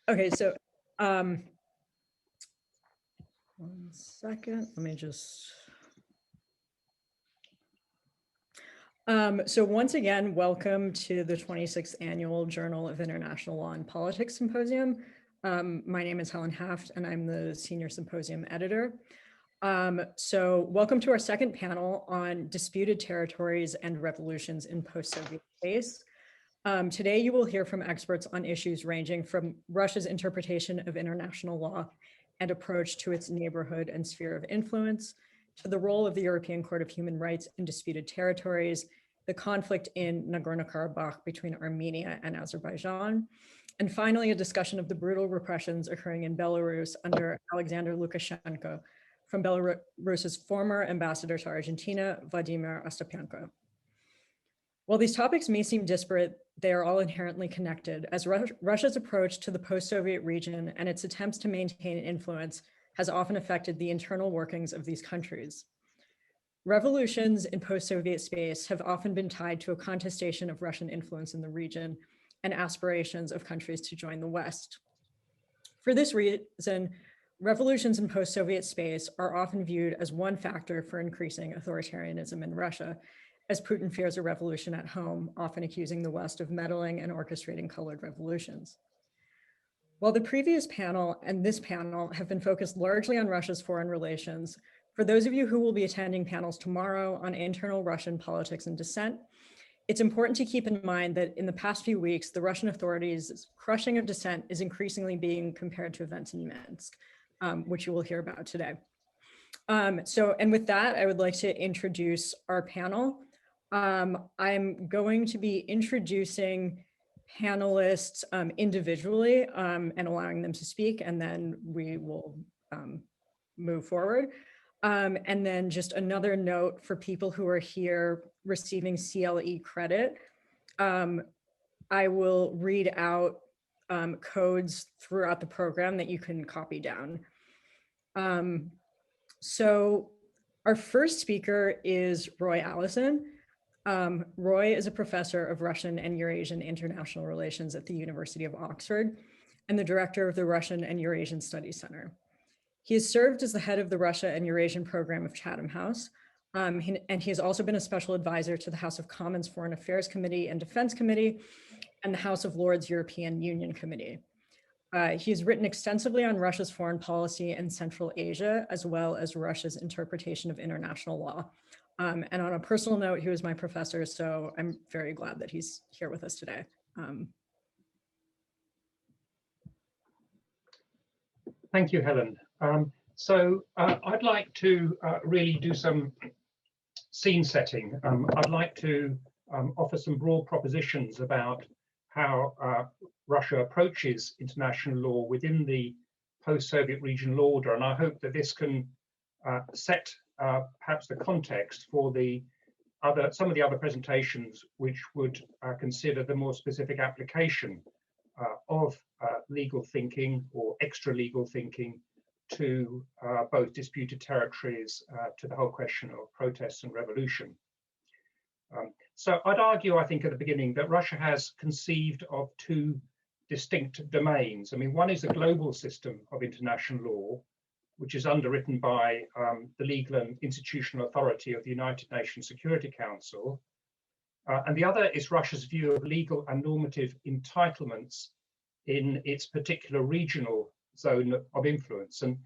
Okay, so 1 second, let me just. So once again, welcome to the 26th Annual Journal of International Law and Politics Symposium. My name is Helen Haft, and I'm the Senior Symposium Editor. So welcome to our second panel on disputed territories and revolutions in post-Soviet space. Today, you will hear from experts on issues ranging from Russia's interpretation of international law and approach to its neighborhood and sphere of influence, to the role of the European Court of Human Rights in disputed territories, the conflict in Nagorno-Karabakh between Armenia and Azerbaijan, and finally, a discussion of the brutal repressions occurring in Belarus under Alexander Lukashenko from Belarus's former ambassador to Argentina, Vladimir Astapenka. While these topics may seem disparate, they are all inherently connected, as Russia's approach to the post-Soviet region and its attempts to maintain influence has often affected the internal workings of these countries. Revolutions in post-Soviet space have often been tied to a contestation of Russian influence in the region and aspirations of countries to join the West. For this reason, revolutions in post-Soviet space are often viewed as one factor for increasing authoritarianism in Russia, as Putin fears a revolution at home, often accusing the West of meddling and orchestrating colored revolutions. While the previous panel and this panel have been focused largely on Russia's foreign relations, for those of you who will be attending panels tomorrow on internal Russian politics and dissent, it's important to keep in mind that in the past few weeks, the Russian authorities' crushing of dissent is increasingly being compared to events in Minsk, which you will hear about today. And with that, I would like to introduce our panel. I'm going to be introducing panelists individually and allowing them to speak, and then we will move forward. And then just another note for people who are here receiving CLE credit, I will read out codes throughout the program that you can copy down. So our first speaker is Roy Allison. Roy is a professor of Russian and Eurasian international relations at the University of Oxford and the director of the Russian and Eurasian Studies Center. He has served as the head of the Russia and Eurasian program of Chatham House, and he has also been a special advisor to the House of Commons Foreign Affairs Committee and Defense Committee and the House of Lords European Union Committee. He has written extensively on Russia's foreign policy in Central Asia, as well as Russia's interpretation of international law. And on a personal note, he was my professor, so I'm very glad that he's here with us today. Thank you, Helen. I'd like to really do some scene setting. I'd like to offer some broad propositions about how Russia approaches international law within the post-Soviet regional order, and I hope that this can set perhaps the context for some of the other presentations which would consider the more specific application of legal thinking or extra-legal thinking to both disputed territories, to the whole question of protests and revolution. So I'd argue, I think, at the beginning that Russia has conceived of two distinct domains. I mean, one is a global system of international law, which is underwritten by the legal and institutional authority of the United Nations Security Council. And the other is Russia's view of legal and normative entitlements in its particular regional zone of influence. And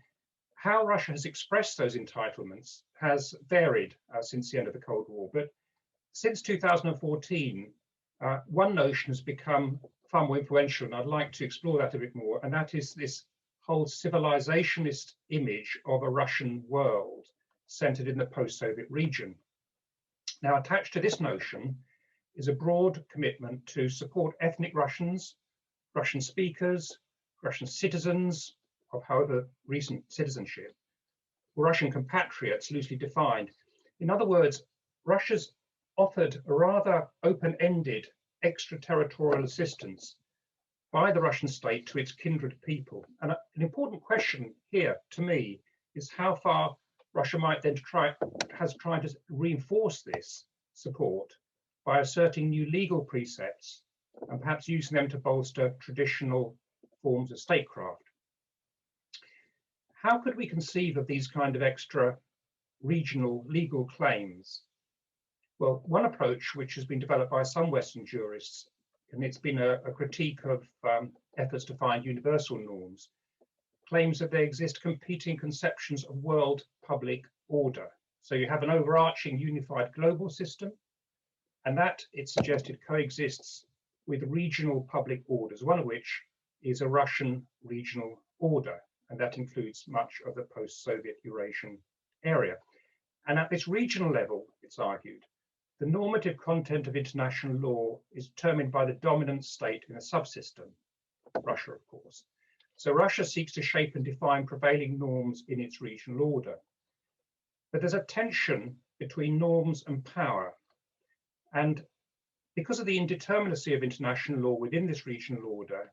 how Russia has expressed those entitlements has varied since the end of the Cold War. But since 2014, one notion has become far more influential, and I'd like to explore that a bit more, and that is this whole civilizationist image of a Russian world centered in the post-Soviet region. Now, attached to this notion is a broad commitment to support ethnic Russians, Russian speakers, Russian citizens of however recent citizenship, or Russian compatriots loosely defined. In other words, Russia's offered a rather open-ended extraterritorial assistance by the Russian state to its kindred people. And an important question here to me is how far Russia might then has tried to reinforce this support by asserting new legal precepts and perhaps using them to bolster traditional forms of statecraft. How could we conceive of these kind of extra regional legal claims? Well, one approach which has been developed by some Western jurists, and it's been a critique of efforts to find universal norms, claims that there exist competing conceptions of world public order. So you have an overarching unified global system, and that, it's suggested, coexists with regional public orders, one of which is a Russian regional order, and that includes much of the post-Soviet Eurasian area. And at this regional level, it's argued, the normative content of international law is determined by the dominant state in a subsystem, Russia, of course. So Russia seeks to shape and define prevailing norms in its regional order. But there's a tension between norms and power. And because of the indeterminacy of international law within this regional order,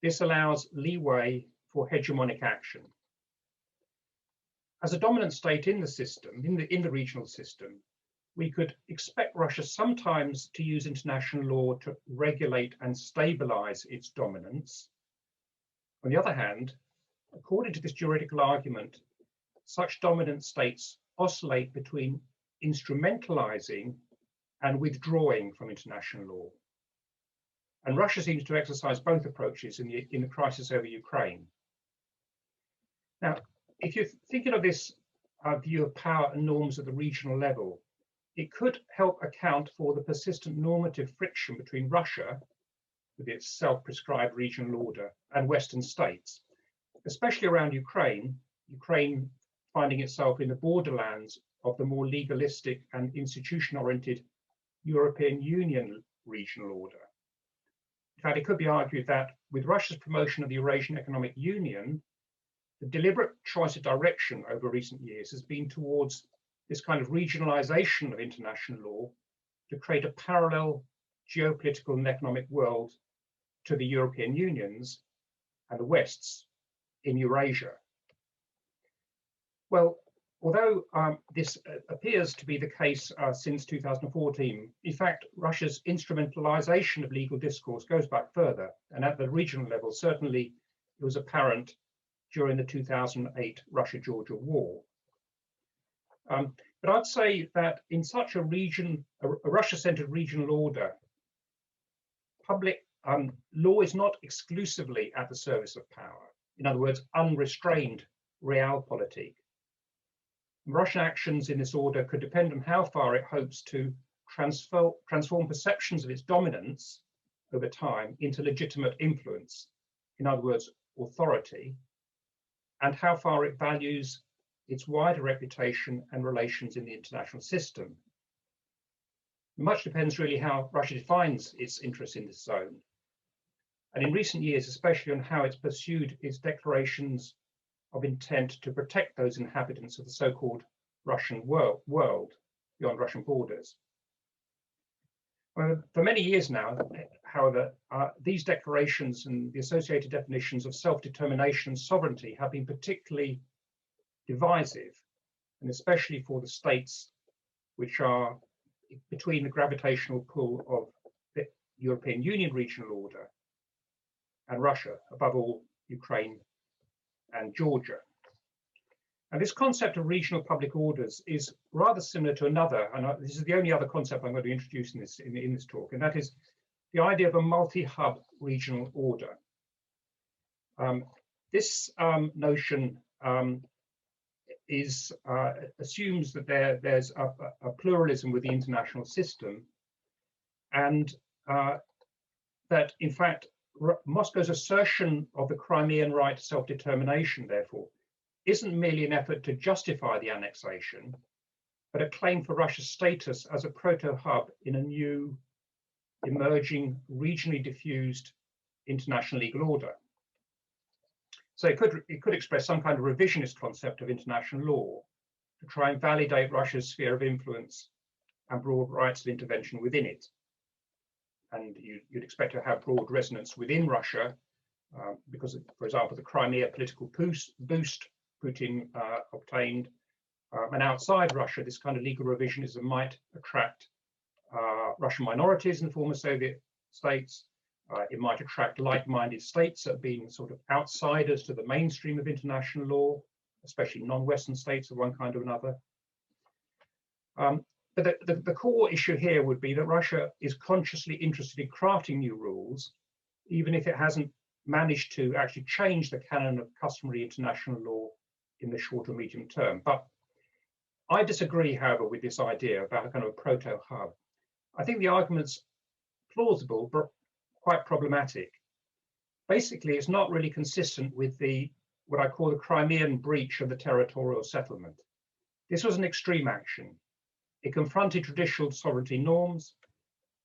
this allows leeway for hegemonic action. As a dominant state in the system, in the regional system, we could expect Russia sometimes to use international law to regulate and stabilize its dominance. On the other hand, according to this juridical argument, such dominant states oscillate between instrumentalizing and withdrawing from international law. And Russia seems to exercise both approaches in the crisis over Ukraine. Now, if you're thinking of this view of power and norms at the regional level, it could help account for the persistent normative friction between Russia, with its self-prescribed regional order, and Western states, especially around Ukraine, Ukraine finding itself in the borderlands of the more legalistic and institution-oriented European Union regional order. In fact, it could be argued that with Russia's promotion of the Eurasian Economic Union, the deliberate choice of direction over recent years has been towards this kind of regionalization of international law to create a parallel geopolitical and economic world to the European Unions and the West's in Eurasia. Well, although this appears to be the case since 2014, in fact, Russia's instrumentalization of legal discourse goes back further, and at the regional level, certainly it was apparent during the 2008 Russia-Georgia war. But I'd say that in such a Russia-centered regional order, public law is not exclusively at the service of power. In other words, unrestrained realpolitik. Russian actions in this order could depend on how far it hopes to transform perceptions of its dominance over time into legitimate influence, in other words, authority, and how far it values its wider reputation and relations in the international system. Much depends really how Russia defines its interests in this zone. And in recent years, especially on how it's pursued its declarations of intent to protect those inhabitants of the so-called Russian world beyond Russian borders. Well, for many years now, however, these declarations and the associated definitions of self-determination and sovereignty have been particularly divisive, and especially for the states which are between the gravitational pull of the European Union regional order and Russia, above all Ukraine and Georgia. And this concept of regional public orders is rather similar to another, and this is the only other concept I'm going to introduce in this talk, and that is the idea of a multi-hub regional order. This notion assumes that there's a pluralism with the international system, and that in fact Moscow's assertion of the Crimean right to self-determination, therefore, isn't merely an effort to justify the annexation, but a claim for Russia's status as a proto-hub in a new, emerging, regionally diffused international legal order. So it could express some kind of revisionist concept of international law to try and validate Russia's sphere of influence and broad rights of intervention within it. And you'd expect to have broad resonance within Russia because, for example, the Crimea political boost Putin obtained, and outside Russia, this kind of legal revisionism might attract Russian minorities in the former Soviet states, It might attract like-minded states that have been sort of outsiders to the mainstream of international law, especially non-Western states of one kind or another. But the core issue here would be that Russia is consciously interested in crafting new rules, even if it hasn't managed to actually change the canon of customary international law in the short or medium term. But I disagree, however, with this idea about a kind of a proto-hub. I think the argument's plausible, but quite problematic. Basically, it's not really consistent with what I call the Crimean breach of the territorial settlement. This was an extreme action. It confronted traditional sovereignty norms,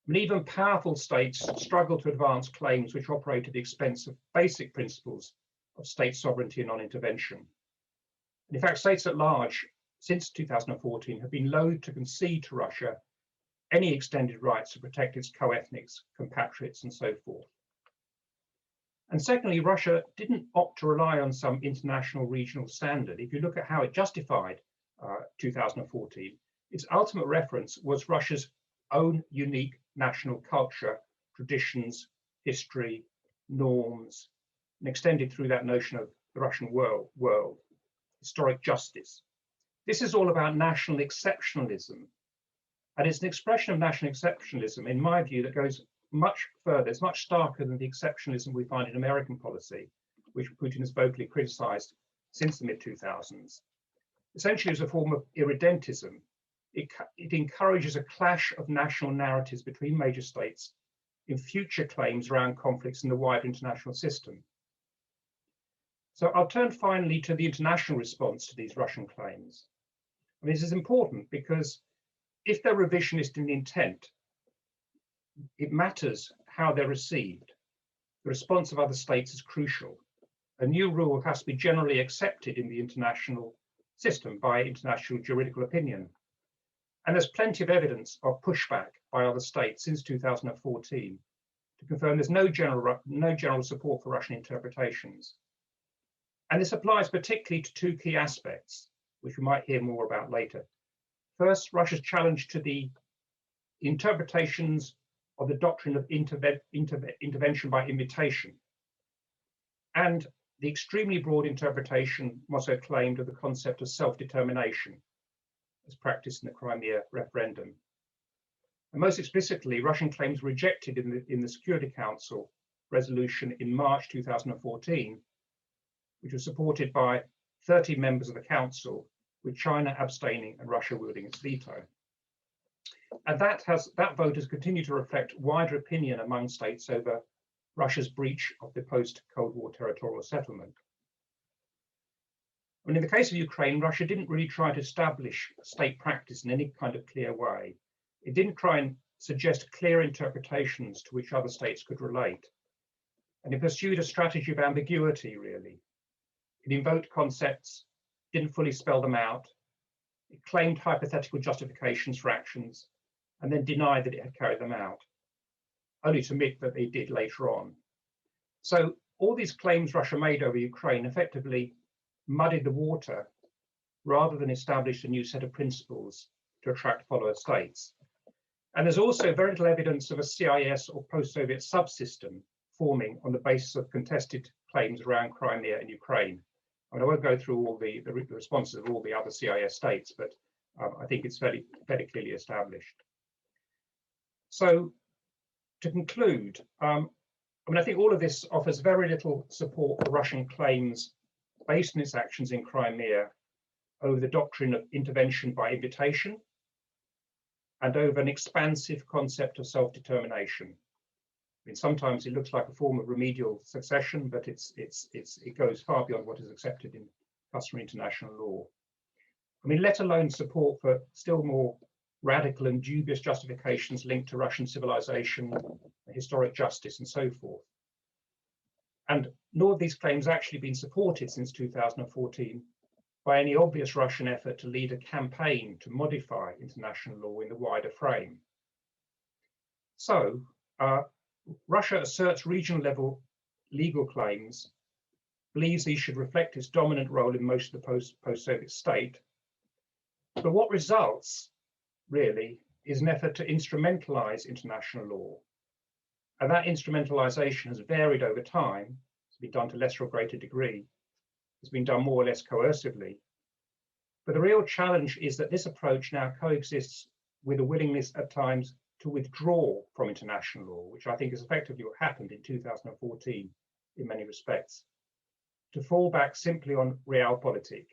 and even powerful states struggled to advance claims which operate at the expense of basic principles of state sovereignty and non-intervention. In fact, states at large since 2014 have been loath to concede to Russia any extended rights to protect its co-ethnics, compatriots, and so forth. And secondly, Russia didn't opt to rely on some international regional standard. If you look at how it justified 2014, its ultimate reference was Russia's own unique national culture, traditions, history, norms, and extended through that notion of the Russian world, historic justice. This is all about national exceptionalism. And it's an expression of national exceptionalism, in my view, that goes much further. It's much starker than the exceptionalism we find in American policy, which Putin has vocally criticized since the mid-2000s. Essentially, it's a form of irredentism. It encourages a clash of national narratives between major states in future claims around conflicts in the wider international system. So I'll turn finally to the international response to these Russian claims. I mean, this is important because if they're revisionist in intent, it matters how they're received. The response of other states is crucial. A new rule has to be generally accepted in the international system by international juridical opinion. And there's plenty of evidence of pushback by other states since 2014 to confirm there's no general support for Russian interpretations. And this applies particularly to two key aspects, which we might hear more about later. First, Russia's challenge to the interpretations of the doctrine of intervention by invitation, and the extremely broad interpretation Moscow claimed of the concept of self-determination as practiced in the Crimea referendum. And most explicitly, Russian claims rejected in the Security Council resolution in March 2014, which was supported by 30 members of the Council, with China abstaining and Russia wielding its veto. And that vote has continued to reflect wider opinion among states over Russia's breach of the post-Cold War territorial settlement. I mean, in the case of Ukraine, Russia didn't really try to establish state practice in any kind of clear way. It didn't try and suggest clear interpretations to which other states could relate. And it pursued a strategy of ambiguity, really. It invoked concepts, didn't fully spell them out. It claimed hypothetical justifications for actions, and then denied that it had carried them out, only to admit that they did later on. So all these claims Russia made over Ukraine effectively muddied the water rather than establish a new set of principles to attract follower states. And there's also very little evidence of a CIS or post-Soviet subsystem forming on the basis of contested claims around Crimea and Ukraine. I mean, I won't go through all the responses of all the other CIS states, but I think it's very clearly established. So to conclude, I mean, I think all of this offers very little support for Russian claims based on its actions in Crimea over the doctrine of intervention by invitation and over an expansive concept of self-determination. I mean, sometimes it looks like a form of remedial succession, but it goes far beyond what is accepted in customary international law. I mean, let alone support for still more radical and dubious justifications linked to Russian civilization, historic justice, and so forth. And nor have these claims actually been supported since 2014 by any obvious Russian effort to lead a campaign to modify international law in the wider frame. So Russia asserts regional level legal claims, believes these should reflect its dominant role in most of the post-Soviet state. But what results really is an effort to instrumentalize international law. And that instrumentalization has varied over time. It's been done to lesser or greater degree. It's been done more or less coercively. But the real challenge is that this approach now coexists with a willingness at times to withdraw from international law, which I think is effectively what happened in 2014 in many respects, to fall back simply on realpolitik.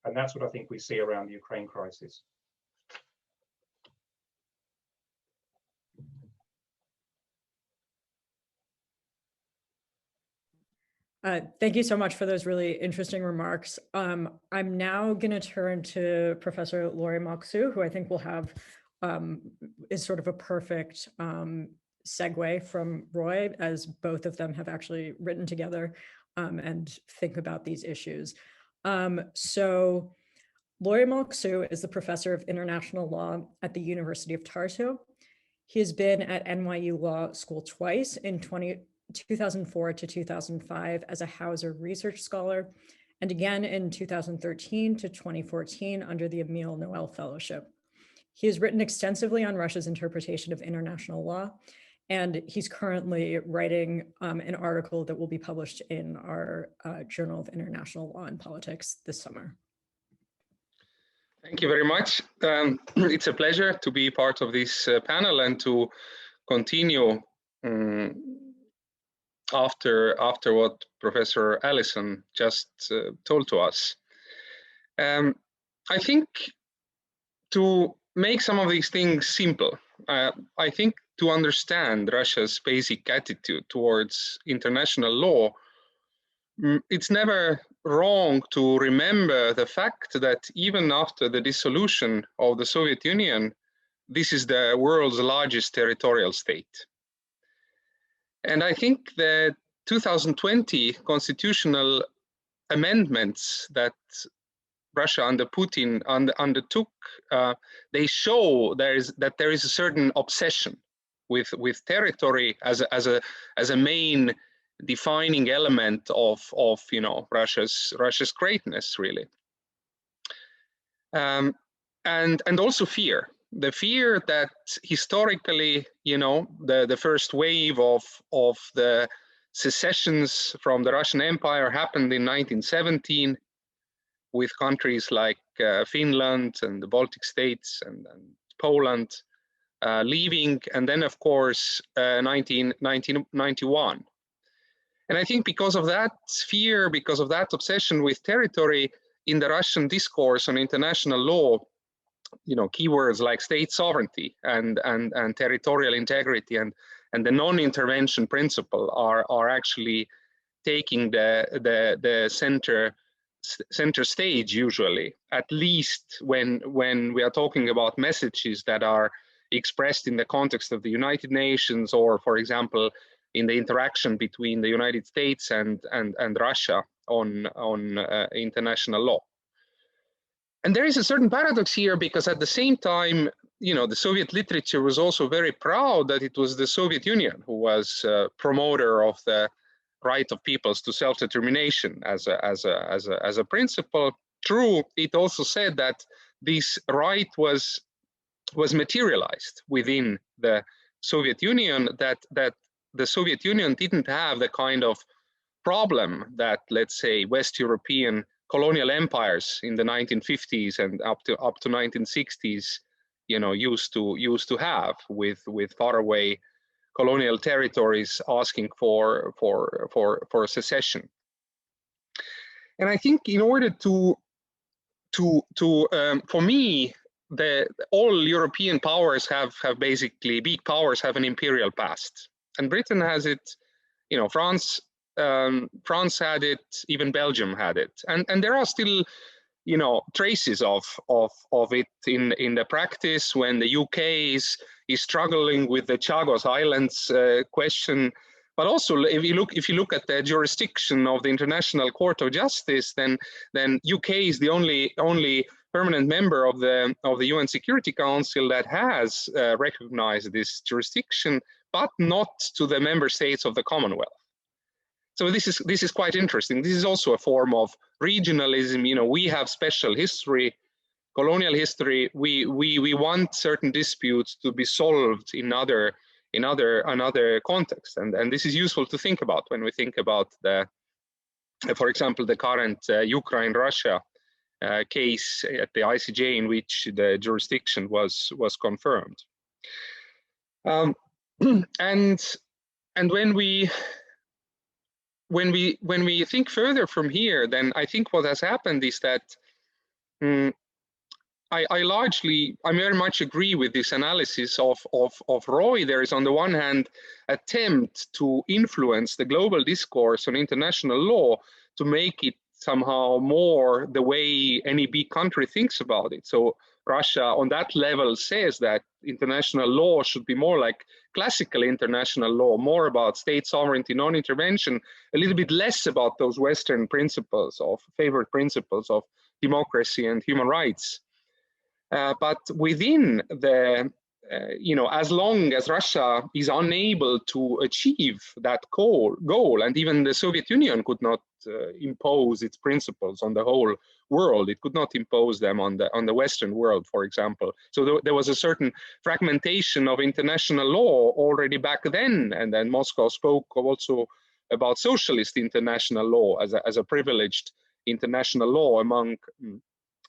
And that's what I think we see around the Ukraine crisis. Thank you so much for those really interesting remarks. I'm now going to turn to Professor Lauri Mälksoo, who I think will have is sort of a perfect segue from Roy, as both of them have actually written together and think about these issues. So Lauri Mälksoo is the professor of international law at the University of Tartu. He has been at N.Y.U. Law School twice in 2004 to 2005 as a Hauser Research Scholar, and again in 2013 to 2014 under the Emile Noel Fellowship. He has written extensively on Russia's interpretation of international law, and he's currently writing an article that will be published in our Journal of International Law and Politics this summer. Thank you very much. It's a pleasure to be part of this panel and to continue after what Professor Allison just told to us. I think to make some of these things simple, I think to understand Russia's basic attitude towards international law, it's never wrong to remember the fact that even after the dissolution of the Soviet Union, this is the world's largest territorial state. And I think the 2020 constitutional amendments that Russia under Putin undertook, they show that there is a certain obsession with territory as a main defining element of Russia's greatness, really, and also fear. The fear that historically, the first wave of the secessions from the Russian Empire happened in 1917 with countries like Finland and the Baltic states and Poland leaving, and then of course 1991. And I think because of that fear, because of that obsession with territory in the Russian discourse on international law, keywords like state sovereignty and territorial integrity and the non-intervention principle are actually taking the center stage usually, at least when we are talking about messages that are expressed in the context of the United Nations, or for example in the interaction between the United States and Russia on international law. And there is a certain paradox here, because at the same time, the Soviet literature was also very proud that it was the Soviet Union who was a promoter of the right of peoples to self-determination as a principle. True, it also said that this right was materialized within the Soviet Union, that the Soviet Union didn't have the kind of problem that, let's say, West European colonial empires in the 1950s and up to 1960s, used to have with faraway colonial territories asking for secession. And I think in order for me, all European powers have basically, big powers have an imperial past, and Britain has it. France had it, even Belgium had it, and there are still traces of it in the practice when the UK is struggling with the Chagos Islands question. But also, if you look at the jurisdiction of the International Court of Justice, then UK is the only permanent member of the UN Security Council that has recognized this jurisdiction, but not to the member states of the Commonwealth. So this is quite interesting. This is also a form of regionalism. We have special history, colonial history. We want certain disputes to be solved in other another context. And this is useful to think about when we think about for example, the current Ukraine-Russia case at the ICJ, in which the jurisdiction was confirmed. And when we think further from here, then I think what has happened is that I very much agree with this analysis of Roy. There is, on the one hand, attempt to influence the global discourse on international law to make it somehow more the way any big country thinks about it. So Russia on that level says that international law should be more like classical international law, more about state sovereignty, non-intervention, a little bit less about those Western principles of favorite principles of democracy and human rights. But within the, as long as Russia is unable to achieve that goal, and even the Soviet Union could not impose its principles on the whole world, it could not impose them on the Western world, for example. So there was a certain fragmentation of international law already back then, and then Moscow spoke also about socialist international law as a privileged international law among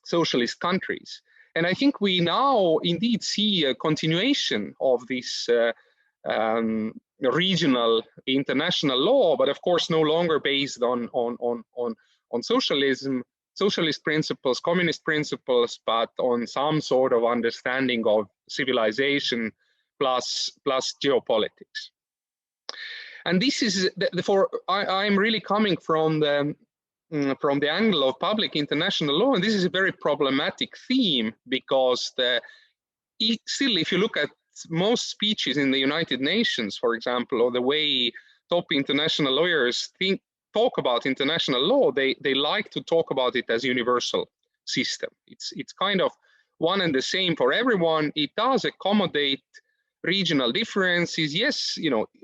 socialist countries. And I think we now indeed see a continuation of this regional international law, but of course no longer based on socialism, socialist principles, communist principles, but on some sort of understanding of civilization plus geopolitics. And this is I'm really coming from the angle of public international law, and this is a very problematic theme, because still, if you look at most speeches in the United Nations, for example, or the way top international lawyers talk about international law, they like to talk about it as universal system. It's kind of one and the same for everyone. It does accommodate regional differences, yes,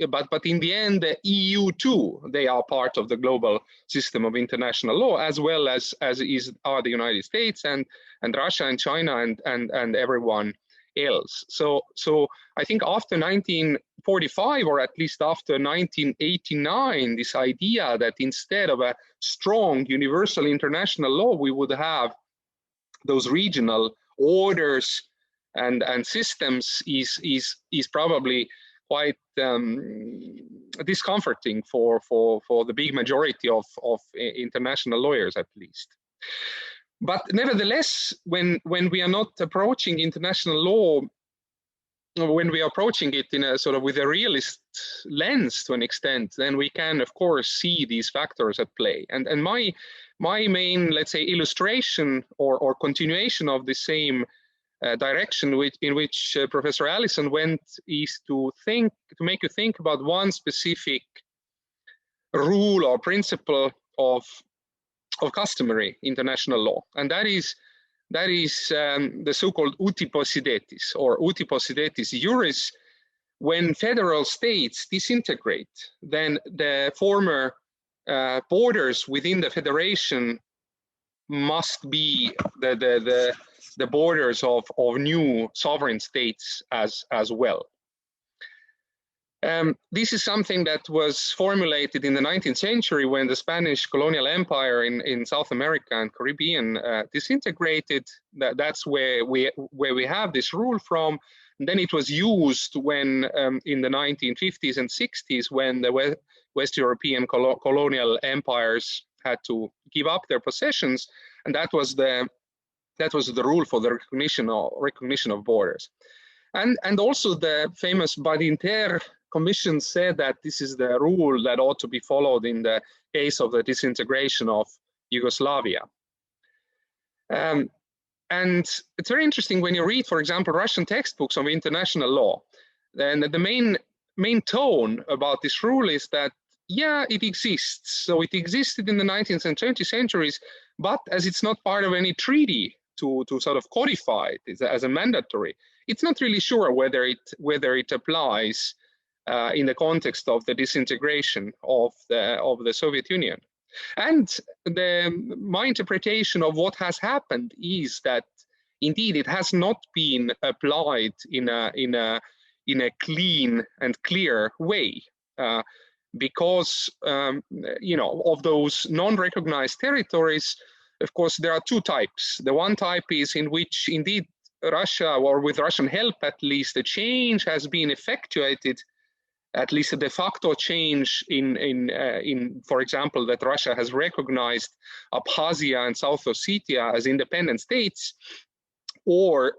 but in the end, the EU too, they are part of the global system of international law, as well as are the United States and Russia and China and everyone else. So I think after 1945, or at least after 1989, this idea that instead of a strong universal international law, we would have those regional orders and systems is probably quite discomforting for the big majority of international lawyers, at least. But nevertheless, when we are not approaching international law, when we are approaching it in a sort of with a realist lens to an extent, then we can of course see these factors at play. And my main, let's say, illustration or continuation of the same direction in which Professor Allison went is to make you think about one specific rule or principle of customary international law, and that is the so-called uti possidetis or uti possidetis juris. When federal states disintegrate, then the former borders within the federation must be the borders of new sovereign states as well. This is something that was formulated in the 19th century when the Spanish colonial empire in South America and Caribbean disintegrated. That's where we have this rule from. And then it was used when in the 1950s and 60s, when the West European colonial empires had to give up their possessions, and that was the rule for the recognition of borders. And also the famous Badinter Commission said that this is the rule that ought to be followed in the case of the disintegration of Yugoslavia. And it's very interesting when you read, for example, Russian textbooks of international law, then the main tone about this rule is that, yeah, it exists. So it existed in the 19th and 20th centuries, but as it's not part of any treaty to sort of codify it as a mandatory, it's not really sure whether it applies in the context of the disintegration of the Soviet Union. And my interpretation of what has happened is that indeed it has not been applied in a in a clean and clear way. Because of those non-recognized territories, of course, there are two types. The one type is in which indeed Russia, or with Russian help at least, a change has been effectuated, at least a de facto change in for example, that Russia has recognized Abkhazia and South Ossetia as independent states, or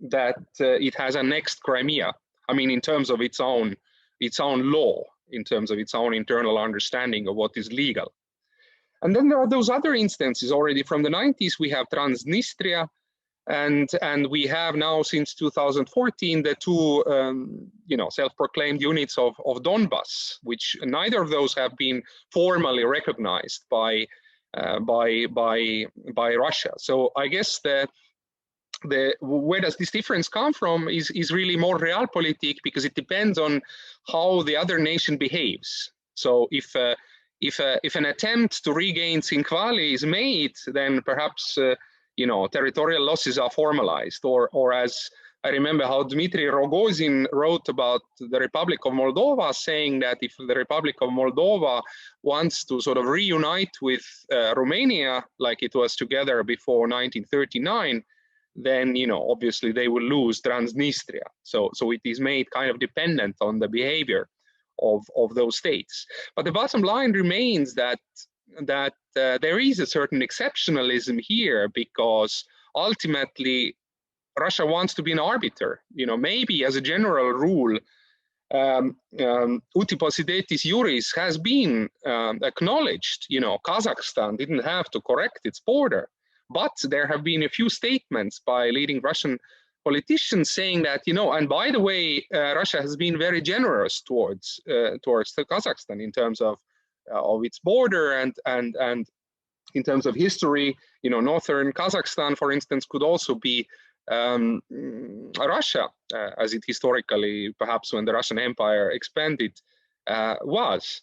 that it has annexed Crimea. I mean, in terms of its own law, in terms of its own internal understanding of what is legal. And then there are those other instances already from the 90s. We have Transnistria, and we have now since 2014 the two self-proclaimed units of Donbas, which neither of those have been formally recognized by Russia. So I guess where does this difference come from is really more realpolitik, because it depends on how the other nation behaves. So if an attempt to regain Tsinkhvali is made, then perhaps territorial losses are formalized, or as I remember how Dmitry Rogozin wrote about the Republic of Moldova, saying that if the Republic of Moldova wants to sort of reunite with Romania, like it was together before 1939, then obviously they will lose Transnistria. So it is made kind of dependent on the behavior of those states. But the bottom line remains that there is a certain exceptionalism here, because ultimately Russia wants to be an arbiter. Maybe as a general rule, uti possidetis juris has been acknowledged. Kazakhstan didn't have to correct its border, but there have been a few statements by leading Russian politicians saying that, and by the way, Russia has been very generous towards Kazakhstan in terms of its border and in terms of history. Northern Kazakhstan, for instance, could also be Russia, as it historically, perhaps when the Russian Empire expanded, was.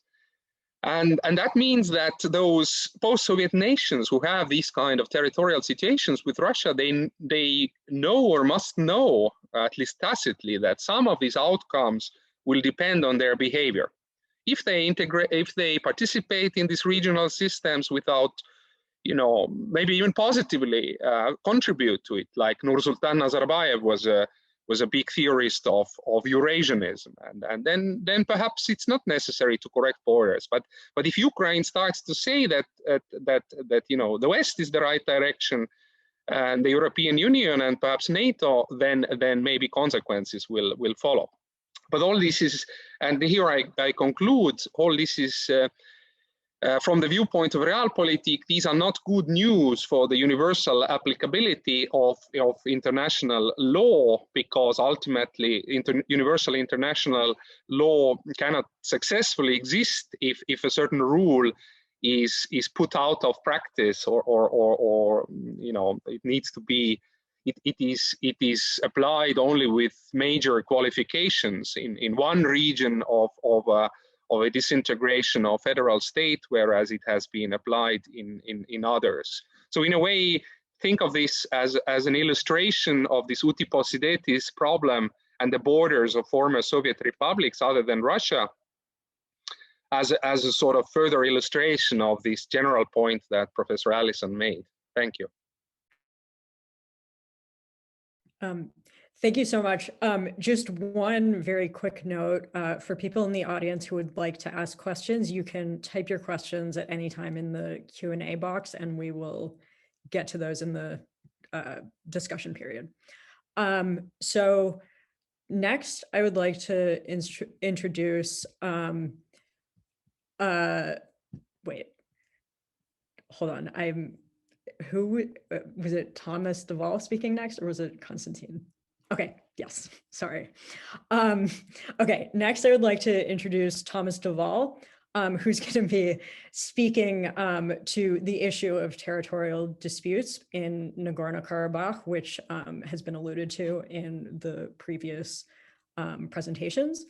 And that means that those post-Soviet nations who have these kind of territorial situations with Russia, they know or must know, at least tacitly, that some of these outcomes will depend on their behavior. If they participate in these regional systems without, maybe even positively contribute to it, like Nursultan Nazarbayev was a big theorist of Eurasianism, and then perhaps it's not necessary to correct borders. But if Ukraine starts to say that the West is the right direction, and the European Union and perhaps NATO, then maybe consequences will follow. But all this is, and here I conclude, all this is from the viewpoint of realpolitik, these are not good news for the universal applicability of international law, because ultimately universal international law cannot successfully exist if a certain rule is put out of practice, or it needs to be, it is applied only with major qualifications in one region of a disintegration of federal state, whereas it has been applied in others. So in a way, think of this as an illustration of this uti possidetis problem and the borders of former Soviet republics other than Russia, as a sort of further illustration of this general point that Professor Allison made. Thank you. Thank you so much. Just one very quick note for people in the audience who would like to ask questions. You can type your questions at any time in the Q&A box, and we will get to those in the discussion period. So next, I would like to introduce, wait, hold on. Who was it? Thomas de Waal speaking next, or was it Kanstantin? Okay, yes, sorry. Okay, next I would like to introduce Thomas de Waal, who's going to be speaking to the issue of territorial disputes in Nagorno-Karabakh, which has been alluded to in the previous presentations.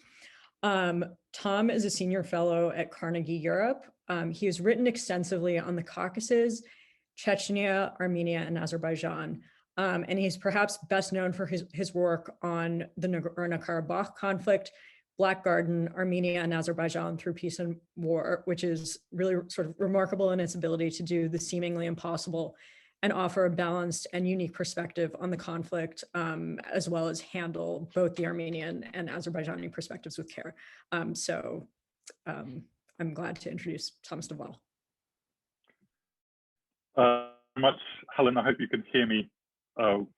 Tom is a senior fellow at Carnegie Europe. He has written extensively on the Caucasus, Chechnya, Armenia, and Azerbaijan. And he's perhaps best known for his work on the Nagorno-Karabakh conflict, Black Garden, Armenia and Azerbaijan through peace and war, which is really sort of remarkable in its ability to do the seemingly impossible and offer a balanced and unique perspective on the conflict, as well as handle both the Armenian and Azerbaijani perspectives with care. So I'm glad to introduce Thomas de Waal. Much, Helen. I hope you can hear me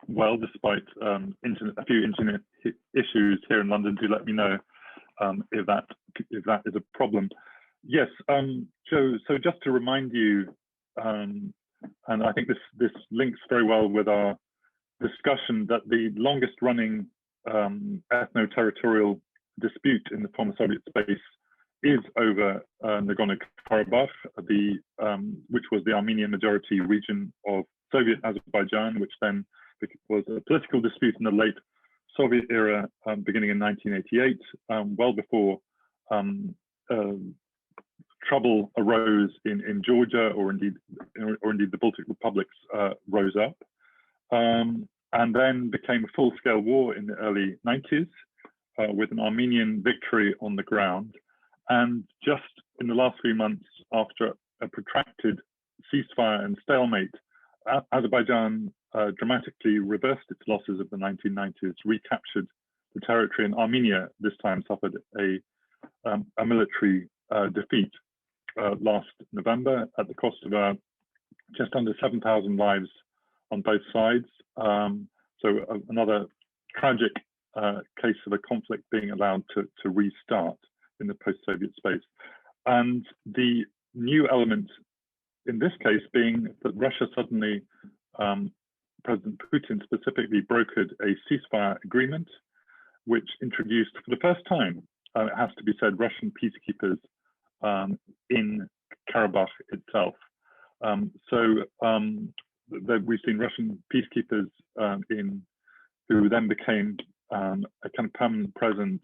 well, despite a few internet issues here in London. Do let me know if that is a problem. Yes, Joe. So just to remind you, and I think this links very well with our discussion, that the longest-running ethno-territorial dispute in the former Soviet space is over Nagorno-Karabakh, which was the Armenian majority region of Soviet Azerbaijan, which then was a political dispute in the late Soviet era, beginning in 1988, well before trouble arose in Georgia, or indeed the Baltic republics rose up, and then became a full-scale war in the early 90s with an Armenian victory on the ground. And just in the last few months, after a protracted ceasefire and stalemate, Azerbaijan dramatically reversed its losses of the 1990s, recaptured the territory, and Armenia this time suffered a military defeat last November at the cost of just under 7,000 lives on both sides. So another tragic case of a conflict being allowed to restart in the post-Soviet space. And the new element in this case being that Russia suddenly, President Putin specifically brokered a ceasefire agreement, which introduced for the first time, it has to be said, Russian peacekeepers in Karabakh itself. We've seen Russian peacekeepers who then became a kind of permanent presence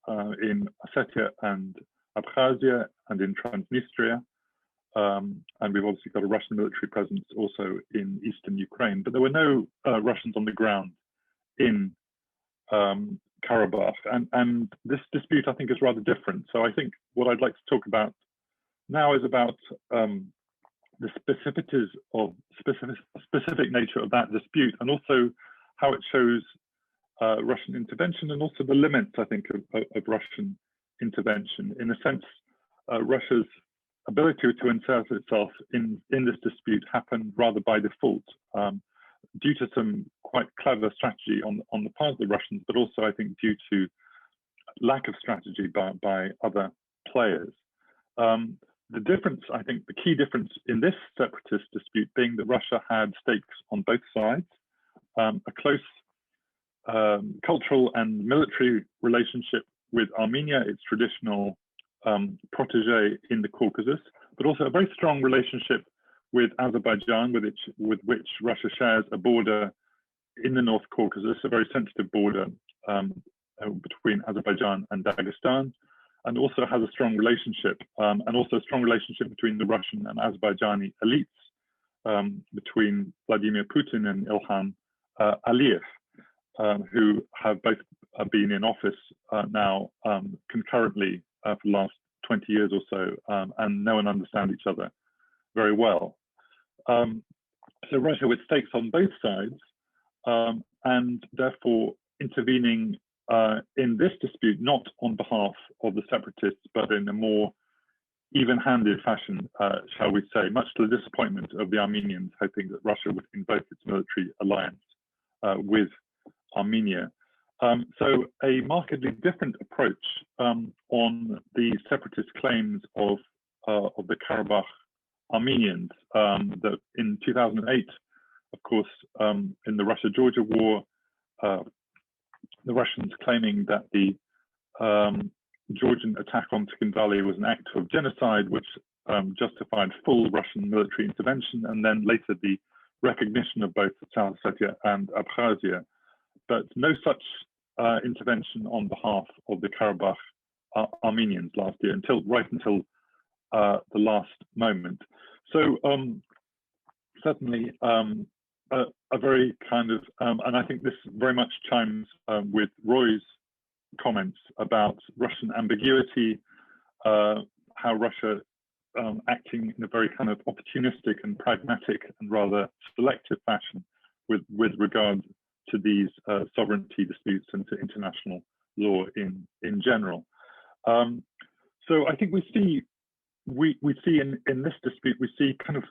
in Ossetia and Abkhazia and in Transnistria. And we've obviously got a Russian military presence also in eastern Ukraine, but there were no Russians on the ground in Karabakh. And this dispute, I think, is rather different. So I think what I'd like to talk about now is about the specificities of specific nature of that dispute, and also how it shows Russian intervention, and also the limits, I think, of Russian intervention. In a sense, Russia's ability to insert itself in this dispute happened rather by default, due to some quite clever strategy on the part of the Russians, but also I think due to lack of strategy by other players. The difference, I think, the key difference in this separatist dispute being that Russia had stakes on both sides, a close cultural and military relationship with Armenia, its traditional protege in the Caucasus, but also a very strong relationship with Azerbaijan, with which Russia shares a border in the North Caucasus, a very sensitive border between Azerbaijan and Dagestan, and also has a strong relationship, and also a strong relationship between the Russian and Azerbaijani elites, between Vladimir Putin and Ilham Aliyev, who have both been in office now concurrently for the last 20 years or so, and know and understand each other very well. So Russia with stakes on both sides, and therefore intervening in this dispute, not on behalf of the separatists, but in a more even-handed fashion, shall we say, much to the disappointment of the Armenians, hoping that Russia would invoke its military alliance with Armenia. So a markedly different approach on the separatist claims of the Karabakh Armenians. That in 2008, of course, in the Russia-Georgia war, the Russians claiming that the Georgian attack on Tskhin Valley was an act of genocide, which justified full Russian military intervention, and then later the recognition of both South Ossetia and Abkhazia, but no such intervention on behalf of the Karabakh Armenians last year, right until the last moment. So certainly a very kind of, and I think this very much chimes with Roy's comments about Russian ambiguity, how Russia acting in a very kind of opportunistic and pragmatic and rather selective fashion with regard to these sovereignty disputes and to international law in general. So I think we see in this dispute, we see kind of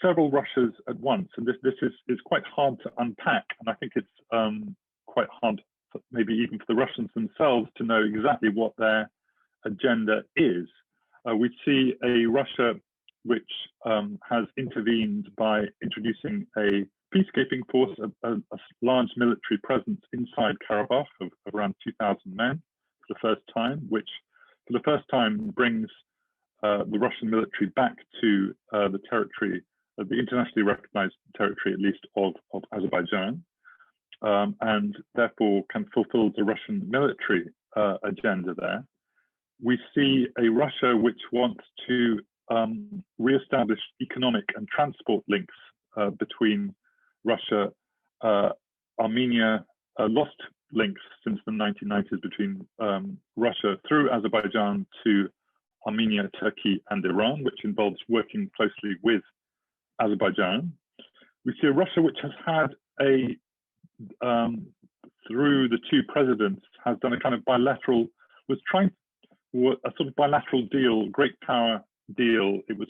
several Russias at once, and this is quite hard to unpack, and I think it's quite hard, maybe even for the Russians themselves, to know exactly what their agenda is. We see a Russia which has intervened by introducing a peacekeeping force, a large military presence inside Karabakh of around 2,000 men for the first time, which for the first time brings the Russian military back to the territory, the internationally recognized territory, at least, of Azerbaijan, and therefore can fulfill the Russian military agenda there. We see a Russia which wants to re-establish economic and transport links between Russia, Armenia, lost links since the 1990s between Russia through Azerbaijan to Armenia, Turkey, and Iran, which involves working closely with Azerbaijan. We see a Russia which has had through the two presidents, has done a kind of bilateral, was trying a sort of bilateral deal, great power deal. It was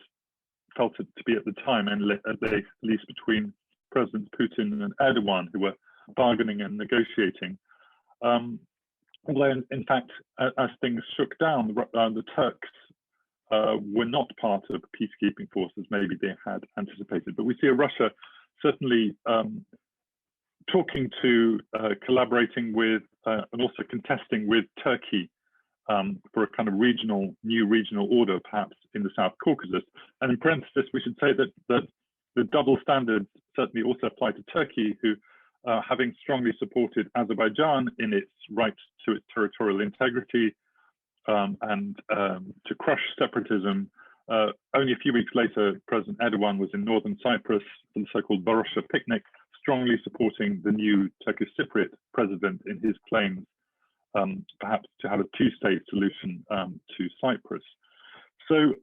felt to be at the time, and at least between Presidents Putin and Erdogan, who were bargaining and negotiating. Although, in fact, as things shook down, the Turks were not part of peacekeeping forces, maybe they had anticipated. But we see a Russia certainly talking to, collaborating with, and also contesting with Turkey for a kind of new regional order, perhaps in the South Caucasus. And in parenthesis, we should say that the double standards certainly also apply to Turkey, who, having strongly supported Azerbaijan in its right to its territorial integrity and to crush separatism, only a few weeks later, President Erdogan was in northern Cyprus for the so-called Varosha picnic, strongly supporting the new Turkish Cypriot president in his claims perhaps to have a two-state solution to Cyprus. So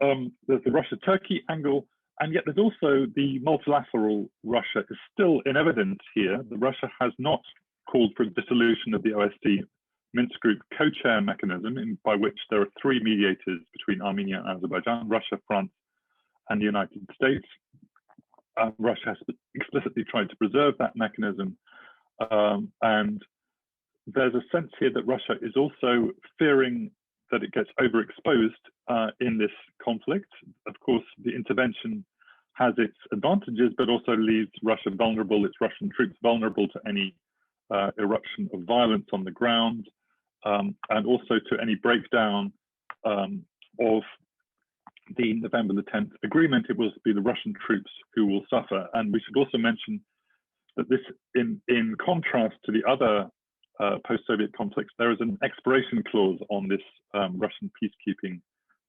there's the Russia-Turkey angle, and yet there's also the multilateral Russia is still in evidence here. The Russia has not called for a dissolution of the OSCE Minsk Group co-chair mechanism, by which there are three mediators between Armenia and Azerbaijan, Russia, France, and the United States. Russia has explicitly tried to preserve that mechanism, and there's a sense here that Russia is also fearing that it gets overexposed in this conflict. Of course, the intervention has its advantages, but also leaves Russia vulnerable, its Russian troops vulnerable to any eruption of violence on the ground, and also to any breakdown of the November the 10th agreement. It will be the Russian troops who will suffer. And we should also mention that this, in contrast to the other post-Soviet conflicts, there is an expiration clause on this Russian peacekeeping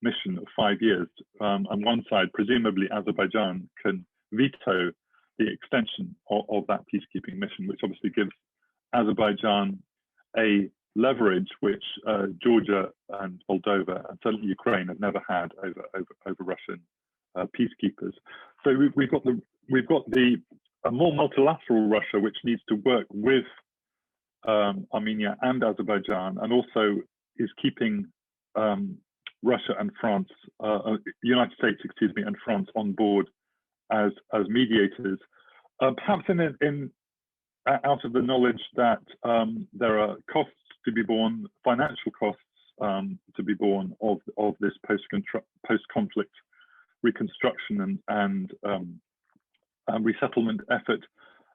mission of 5 years. On one side, presumably Azerbaijan can veto the extension of that peacekeeping mission, which obviously gives Azerbaijan a leverage which Georgia and Moldova and certainly Ukraine have never had over Russian peacekeepers. So we've got a more multilateral Russia which needs to work with Armenia and Azerbaijan, and also is keeping Russia and France, United States, excuse me, and France on board as mediators, perhaps out of the knowledge that there are costs to be borne, financial costs to be borne of this post-conflict reconstruction and resettlement effort,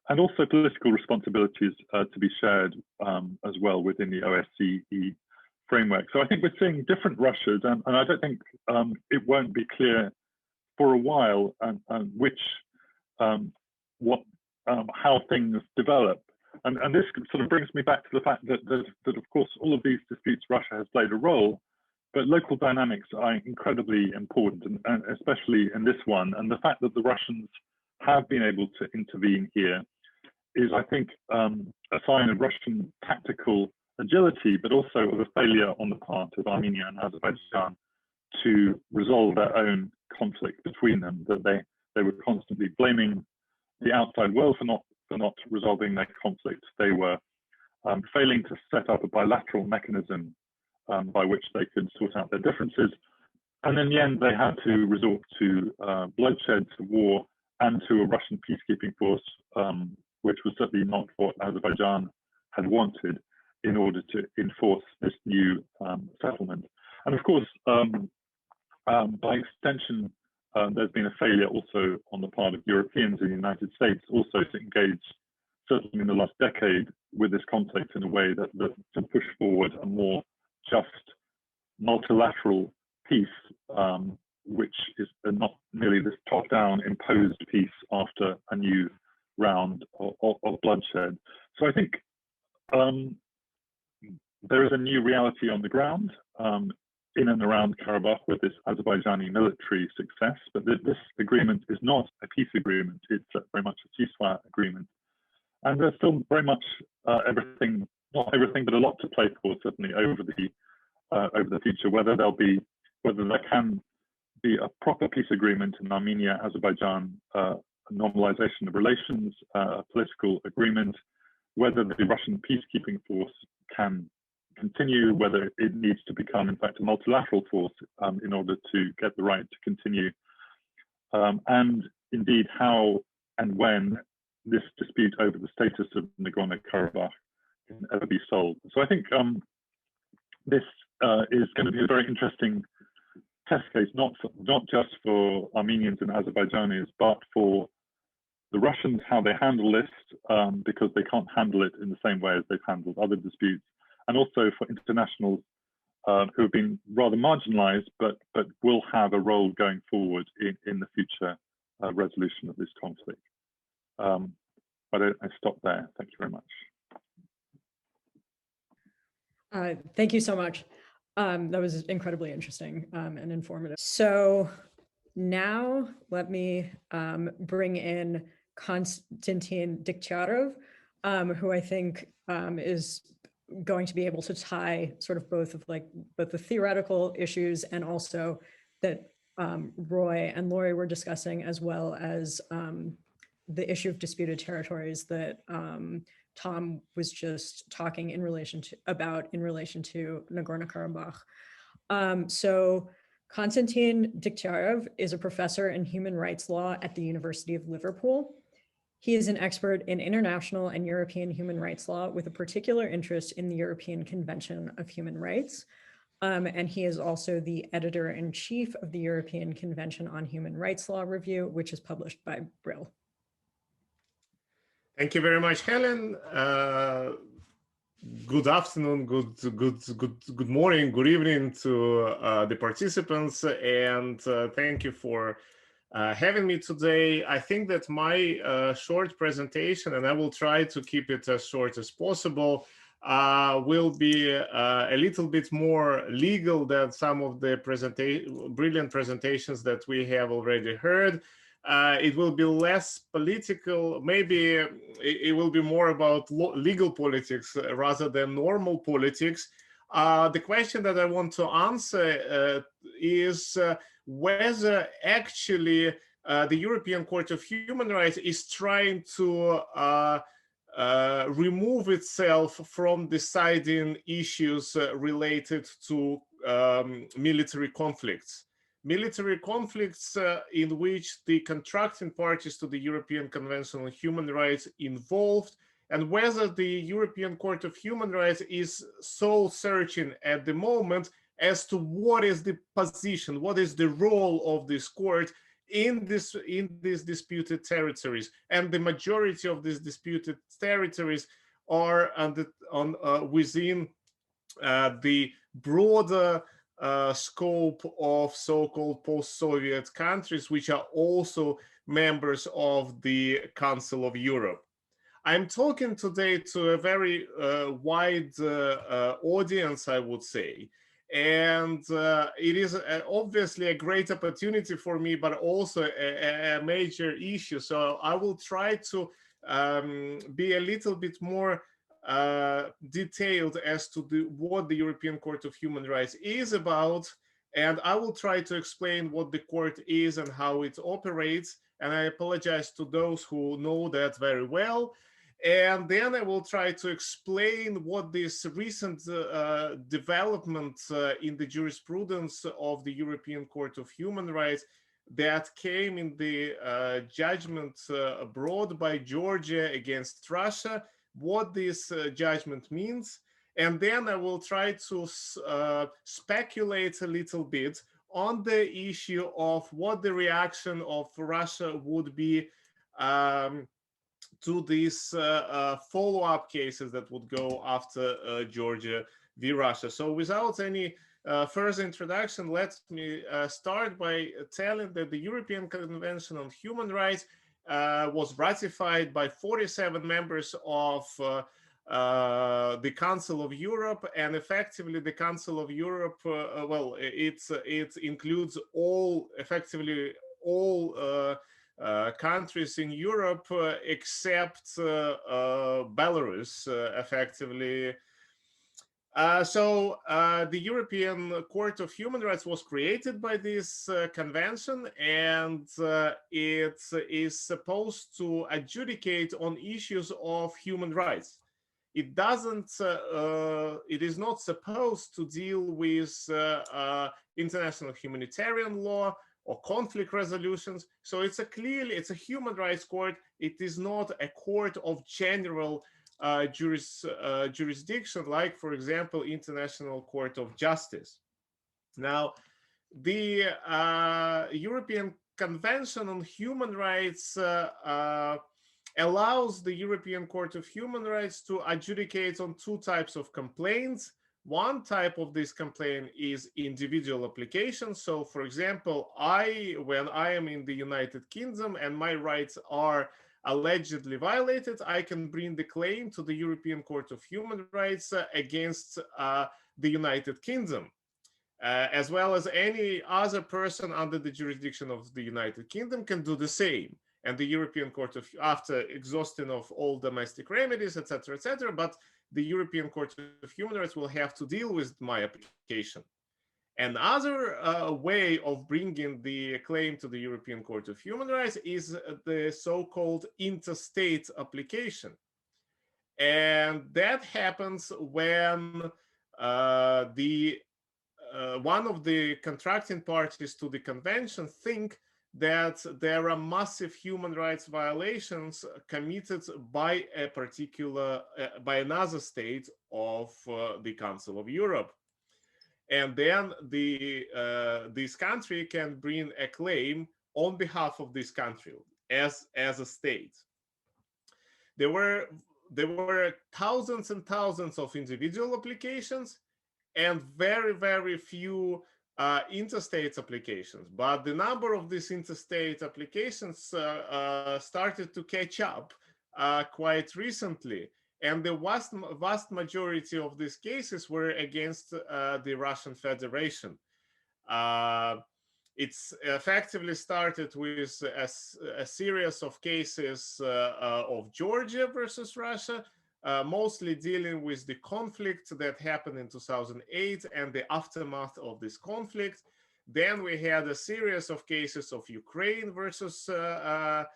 and also political responsibilities to be shared as well within the OSCE framework. So I think we're seeing different Russias, and I don't think it won't be clear for a while how things develop. And this sort of brings me back to the fact that of course, all of these disputes, Russia has played a role, but local dynamics are incredibly important, and especially in this one. And the fact that the Russians have been able to intervene here is, I think, a sign of Russian tactical agility, but also of a failure on the part of Armenia and Azerbaijan to resolve their own conflict between them, that they were constantly blaming the outside world for not resolving their conflict. They were failing to set up a bilateral mechanism by which they could sort out their differences. And in the end, they had to resort to bloodshed, to war, and to a Russian peacekeeping force, which was certainly not what Azerbaijan had wanted in order to enforce this new settlement. And of course, by extension, there's been a failure also on the part of Europeans in the United States also to engage, certainly in the last decade, with this conflict in a way that to push forward a more just multilateral peace, which is not merely this top-down imposed peace after a new round of bloodshed. So I think there is a new reality on the ground in and around Karabakh with this Azerbaijani military success, but this agreement is not a peace agreement. It's very much a ceasefire agreement. And there's still very much everything, not everything, but a lot to play for, certainly over the future, whether there can be a proper peace agreement in Armenia, Azerbaijan, a normalization of relations, a political agreement, whether the Russian peacekeeping force can continue, whether it needs to become, in fact, a multilateral force in order to get the right to continue, and indeed how and when this dispute over the status of Nagorno-Karabakh can ever be solved. So I think this is going to be a very interesting test case, not just for Armenians and Azerbaijanis, but for the Russians, how they handle this, because they can't handle it in the same way as they've handled other disputes, and also for internationals who have been rather marginalized, but will have a role going forward in the future resolution of this conflict. But I stop there. Thank you very much. Thank you so much. That was incredibly interesting and informative. So now let me bring in Kanstantin Dzehtsiarou, who I think is going to be able to tie sort of both the theoretical issues and also that Roy and Lauri were discussing, as well as the issue of disputed territories that Tom was just talking in relation to Nagorno-Karabakh. So Kanstantin Dzehtsiarou is a professor in human rights law at the University of Liverpool. He is an expert in international and European human rights law with a particular interest in the European Convention of Human Rights. And he is also the editor-in-chief of the European Convention on Human Rights Law Review, which is published by Brill. Thank you very much, Helen. Good afternoon, good morning, good evening to the participants, and thank you for having me today. I think that my short presentation, and I will try to keep it as short as possible, will be a little bit more legal than some of the brilliant presentations that we have already heard. It will be less political. Maybe it will be more about legal politics rather than normal politics. The question that I want to answer is whether actually the European Court of Human Rights is trying to remove itself from deciding issues related to military conflicts. Military conflicts in which the contracting parties to the European Convention on Human Rights involved, and whether the European Court of Human Rights is soul searching at the moment as to what is the position, what is the role of this court in these disputed territories. And the majority of these disputed territories are within the broader scope of so-called post-Soviet countries, which are also members of the Council of Europe. I'm talking today to a very wide audience, I would say, and it is obviously a great opportunity for me, but also a major issue. So I will try to be a little bit more detailed as to what the European Court of Human Rights is about. And I will try to explain what the court is and how it operates. And I apologize to those who know that very well. And then I will try to explain what this recent development in the jurisprudence of the European Court of Human Rights that came in the judgment brought by Georgia against Russia, what this judgment means. And then I will try to speculate a little bit on the issue of what the reaction of Russia would be to these follow-up cases that would go after Georgia v. Russia. So without any further introduction, let me start by telling that the European Convention on Human Rights was ratified by 47 members of the Council of Europe, and effectively the Council of Europe, well, it includes effectively all countries in Europe except Belarus, effectively. So the European Court of Human Rights was created by this convention, and it is supposed to adjudicate on issues of human rights. It doesn't. It is not supposed to deal with international humanitarian law or conflict resolutions. So it's a human rights court. It is not a court of general jurisdiction, like, for example, International Court of Justice. Now, the European Convention on Human Rights allows the European Court of Human Rights to adjudicate on two types of complaints. One type of this complaint is individual application. So, for example, when I am in the United Kingdom and my rights are allegedly violated, I can bring the claim to the European Court of Human Rights against the United Kingdom, as well as any other person under the jurisdiction of the United Kingdom can do the same. And the European Court of, after exhausting of all domestic remedies, etc., etc., but the European Court of Human Rights will have to deal with my application. Another way of bringing the claim to the European Court of Human Rights is the so-called interstate application. And that happens when one of the contracting parties to the convention think that there are massive human rights violations committed by a particular, by another state of the Council of Europe. And then this country can bring a claim on behalf of this country as a state. There were thousands and thousands of individual applications and very, very few interstate applications. But the number of these interstate applications started to catch up quite recently. And the vast majority of these cases were against the Russian Federation. It's effectively started with a series of cases of Georgia versus Russia, mostly dealing with the conflict that happened in 2008 and the aftermath of this conflict. Then we had a series of cases of Ukraine versus the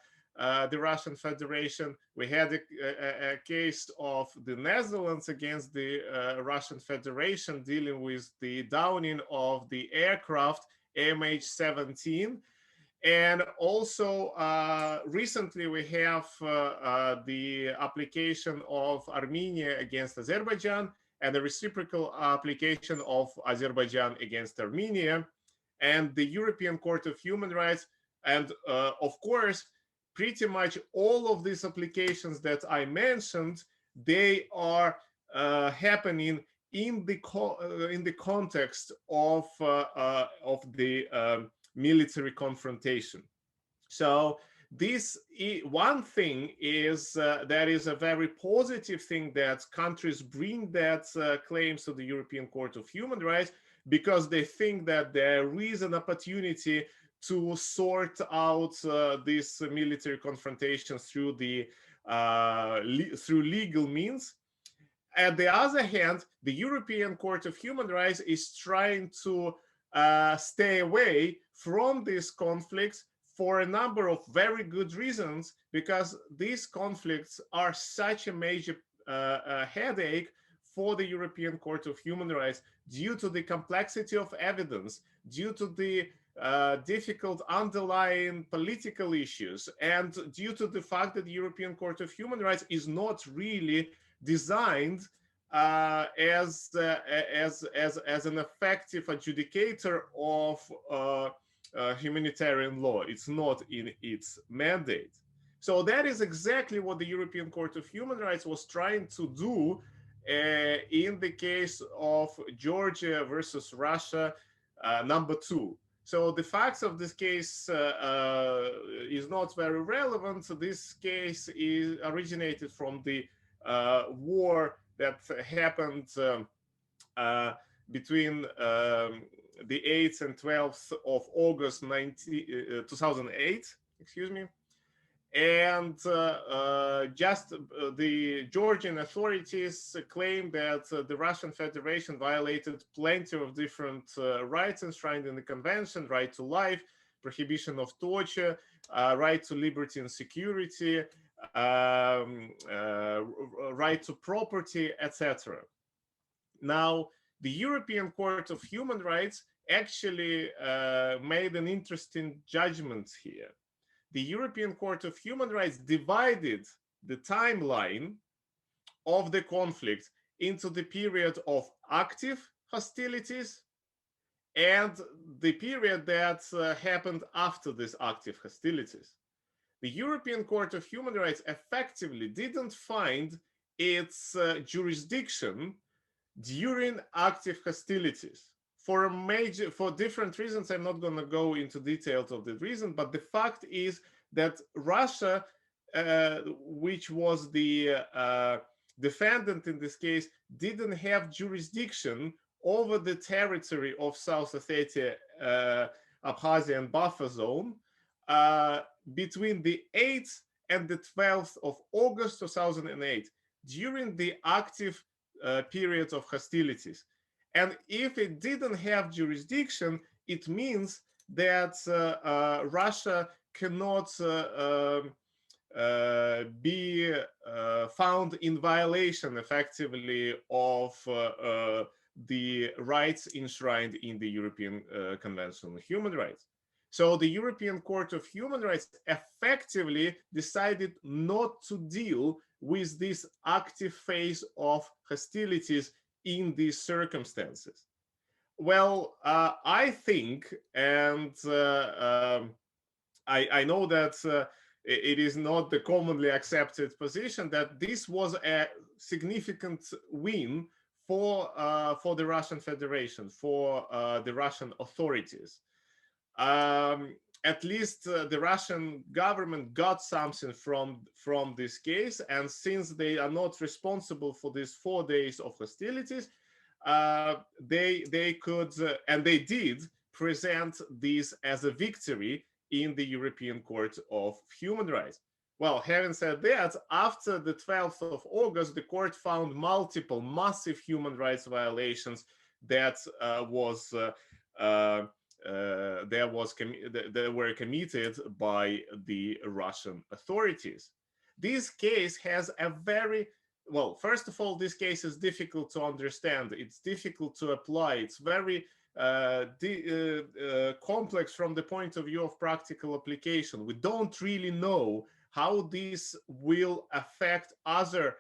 Russian Federation. We had a case of the Netherlands against the Russian Federation dealing with the downing of the aircraft MH17. And also recently we have the application of Armenia against Azerbaijan and the reciprocal application of Azerbaijan against Armenia, and the European Court of Human Rights. And of course, pretty much all of these applications that I mentioned, they are happening in the context of the military confrontation. So this one thing is that is a very positive thing that countries bring that claims to the European Court of Human Rights, because they think that there is an opportunity to sort out this military confrontation through the through legal means. On the other hand, the European Court of Human Rights is trying to stay away from these conflicts for a number of very good reasons, because these conflicts are such a major headache for the European Court of Human Rights due to the complexity of evidence, due to the difficult underlying political issues, and due to the fact that the European Court of Human Rights is not really designed as an effective adjudicator of humanitarian law. It's not in its mandate. So that is exactly what the European Court of Human Rights was trying to do in the case of Georgia versus Russia #2. So the facts of this case is not very relevant. So this case is originated from the war that happened between the 8th and 12th of August 2008, excuse me. And the Georgian authorities claim that the Russian Federation violated plenty of different rights enshrined in the convention: right to life, prohibition of torture, right to liberty and security, right to property, etc. Now, the European Court of Human Rights actually made an interesting judgment here. The European Court of Human Rights divided the timeline of the conflict into the period of active hostilities and the period that happened after these active hostilities. The European Court of Human Rights effectively didn't find its jurisdiction during active hostilities for different reasons. I'm not going to go into details of the reason, but the fact is that Russia, which was the defendant in this case, didn't have jurisdiction over the territory of South Ossetia, Abkhazia, and buffer zone between the 8th and the 12th of August 2008, during the active period of hostilities. And if it didn't have jurisdiction, it means that Russia cannot be found in violation effectively of the rights enshrined in the European Convention on Human Rights. So the European Court of Human Rights effectively decided not to deal with this active phase of hostilities in these circumstances. Well, I think, and I know that it is not the commonly accepted position, that this was a significant win for the Russian Federation, for the Russian authorities. At least the Russian government got something from this case, and since they are not responsible for these 4 days of hostilities, they could and they did present this as a victory in the European Court of Human Rights. Well, having said that, after the 12th of August, the court found multiple massive human rights violations that were committed by the Russian authorities. This case has a very, well, first of all, this case is difficult to understand. It's difficult to apply. It's very complex from the point of view of practical application. We don't really know how this will affect other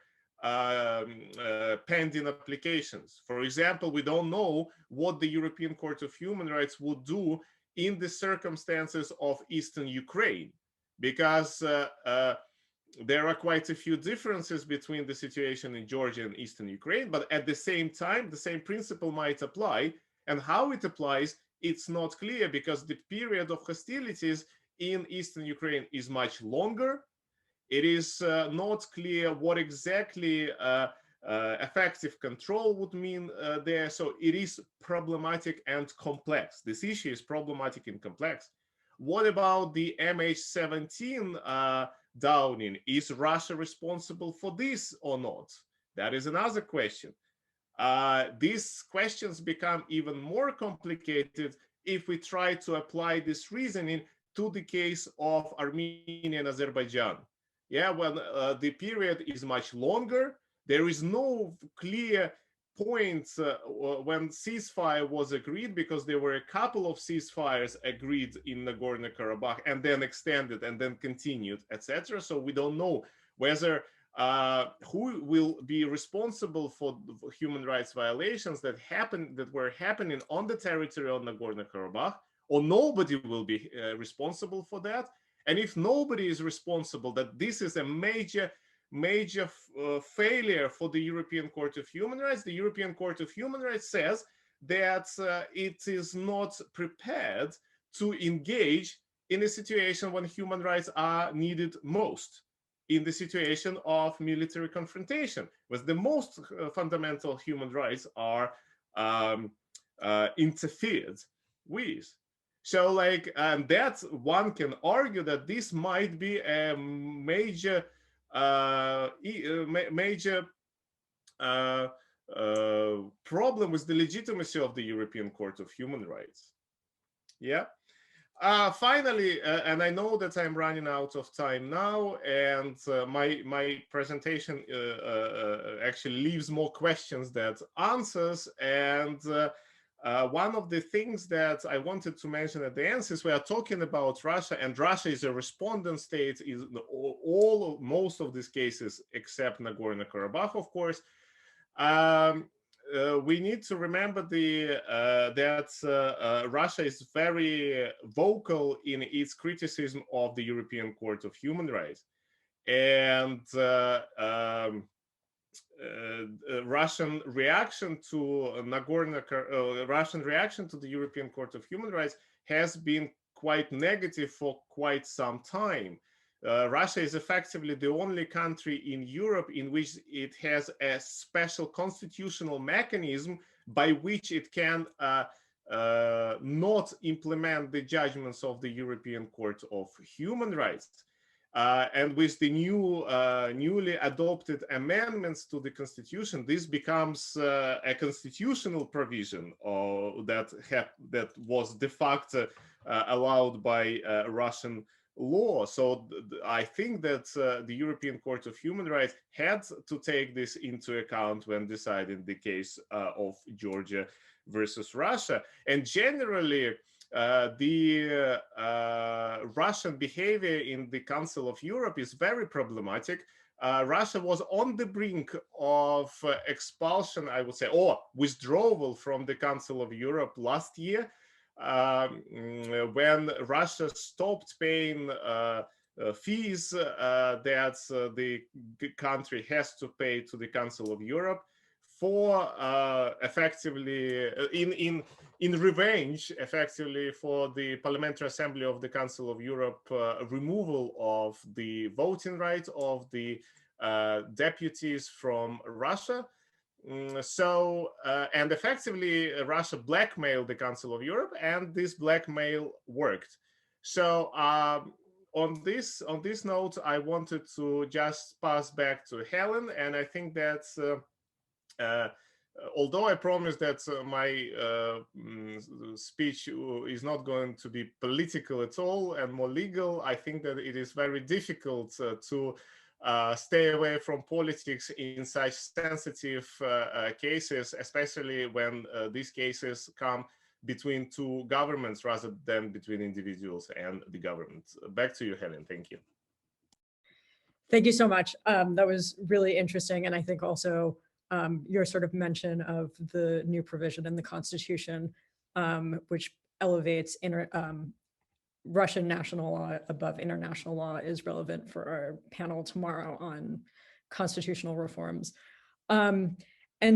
pending applications. For example, we don't know what the European Court of Human Rights would do in the circumstances of Eastern Ukraine, because there are quite a few differences between the situation in Georgia and Eastern Ukraine, but at the same time, the same principle might apply. And how it applies, it's not clear, because the period of hostilities in Eastern Ukraine is much longer. It is not clear what exactly effective control would mean there. So it is problematic and complex. This issue is problematic and complex. What about the MH17 downing. Is Russia responsible for this or not? That is another question. These questions become even more complicated if we try to apply this reasoning to the case of Armenia and Azerbaijan. Yeah, when the period is much longer, there is no clear point when ceasefire was agreed, because there were a couple of ceasefires agreed in Nagorno-Karabakh and then extended and then continued, etc. So we don't know whether who will be responsible for human rights violations that were happening on the territory of Nagorno-Karabakh, or nobody will be responsible for that. And if nobody is responsible, that this is a major failure for the European Court of Human Rights. The European Court of Human Rights says that it is not prepared to engage in a situation when human rights are needed most, in the situation of military confrontation, where the most fundamental human rights are interfered with. So like, that one can argue that this might be a major problem with the legitimacy of the European Court of Human Rights. Yeah. Finally, and I know that I'm running out of time now, and my presentation actually leaves more questions than answers. And one of the things that I wanted to mention at the end, since we are talking about Russia, and Russia is a respondent state in most of these cases, except Nagorno-Karabakh, of course. We need to remember that Russia is very vocal in its criticism of the European Court of Human Rights, and Russian reaction to Russian reaction to the European Court of Human Rights has been quite negative for quite some time. Russia is effectively the only country in Europe in which it has a special constitutional mechanism by which it can not implement the judgments of the European Court of Human Rights. And with the newly adopted amendments to the Constitution, this becomes a constitutional provision that was de facto allowed by Russian law. So I think that the European Court of Human Rights had to take this into account when deciding the case of Georgia versus Russia. And generally, the Russian behavior in the Council of Europe is very problematic. Russia was on the brink of expulsion, I would say, or withdrawal from the Council of Europe last year, when Russia stopped paying fees that the country has to pay to the Council of Europe for effectively in revenge, effectively, for the Parliamentary Assembly of the Council of Europe removal of the voting right of the deputies from Russia. And effectively, Russia blackmailed the Council of Europe, and this blackmail worked. So on this note, I wanted to just pass back to Helen, and I think that although I promise that my speech is not going to be political at all and more legal, I think that it is very difficult to stay away from politics in such sensitive cases, especially when these cases come between two governments rather than between individuals and the government. Back to you, Helen. Thank you. Thank you so much. That was really interesting. And I think also your sort of mention of the new provision in the Constitution, which elevates Russian national law above international law, is relevant for our panel tomorrow on constitutional reforms. And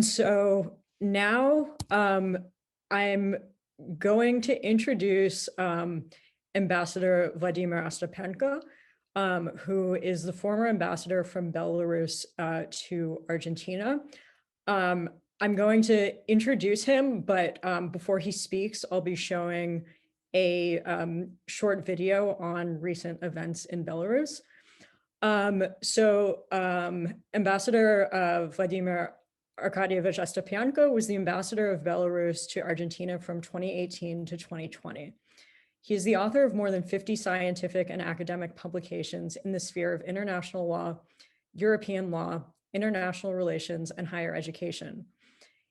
so now I'm going to introduce Ambassador Vladimir Astapenka, who is the former ambassador from Belarus to Argentina. I'm going to introduce him, but before he speaks, I'll be showing a short video on recent events in Belarus. Ambassador Vladimir Arkadievich Astapenka was the ambassador of Belarus to Argentina from 2018 to 2020. He is the author of more than 50 scientific and academic publications in the sphere of international law, European law, international relations, and higher education.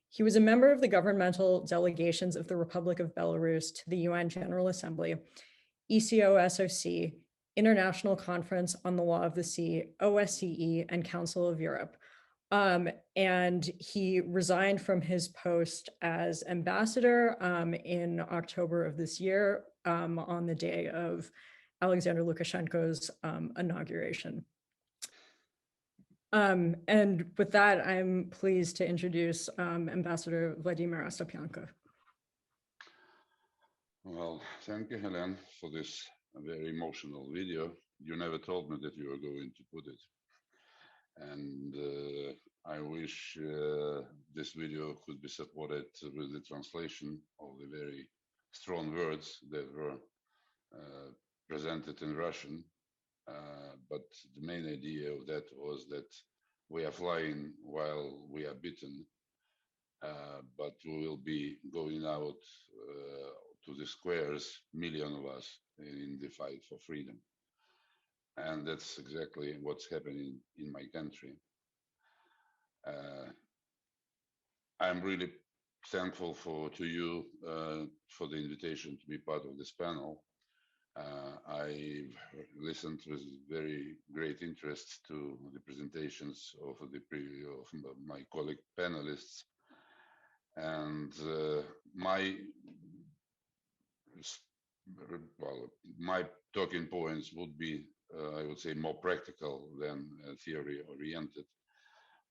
He was a member of the governmental delegations of the Republic of Belarus to the UN General Assembly, ECOSOC, International Conference on the Law of the Sea, OSCE, and Council of Europe. And he resigned from his post as ambassador in October of this year on the day of Alexander Lukashenko's inauguration. And with that, I'm pleased to introduce Ambassador Vladimir Astapenka. Well, thank you, Helen, for this very emotional video. You never told me that you were going to put it. And I wish this video could be supported with the translation of the very strong words that were presented in Russian. But the main idea of that was that we are flying while we are bitten, but we will be going out to the squares, million of us, in the fight for freedom. And that's exactly what's happening in my country. I'm really thankful to you for the invitation to be part of this panel. I listened with very great interest to the presentations of my colleague panelists, and my talking points would be, I would say, more practical than theory oriented.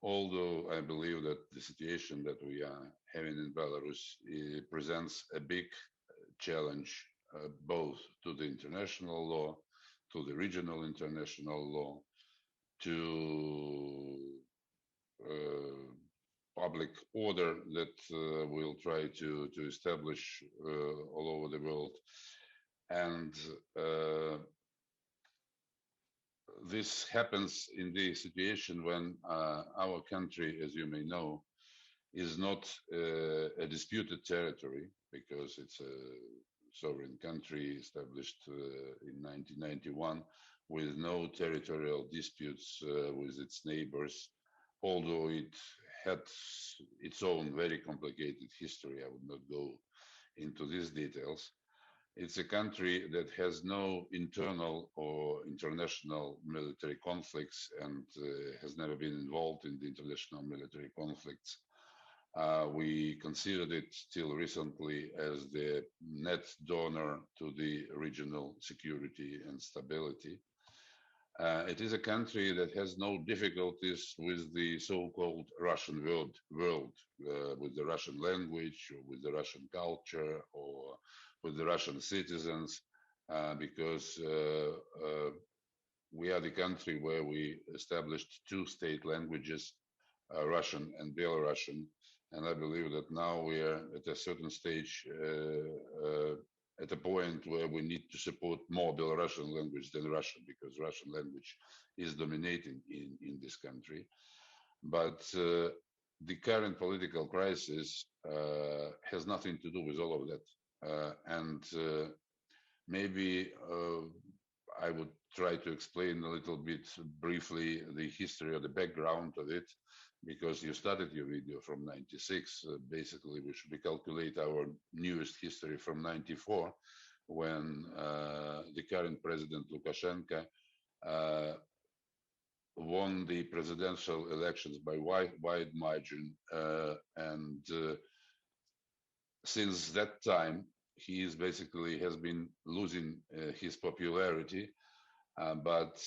Although I believe that the situation that we are having in Belarus presents a big challenge both to the international law, to the regional international law, to public order that we'll try to establish all over the world. And this happens in the situation when our country, as you may know, is not a disputed territory, because it's a sovereign country established in 1991 with no territorial disputes with its neighbors, although it had its own very complicated history. I would not go into these details. It's a country that has no internal or international military conflicts and has never been involved in the international military conflicts. We considered it till recently as the net donor to the regional security and stability. It is a country that has no difficulties with the so-called Russian world, with the Russian language, or with the Russian culture, or with the Russian citizens, because we are the country where we established two state languages, Russian and Belarusian. And I believe that now we are at a certain stage, at a point where we need to support more Belarusian language than Russian, because Russian language is dominating in this country. But the current political crisis has nothing to do with all of that. And maybe I would try to explain a little bit briefly the history or the background of it, because you started your video from 96. Basically, we should calculate our newest history from 94, when the current president Lukashenko won the presidential elections by wide margin. And since that time, he is basically has been losing his popularity, but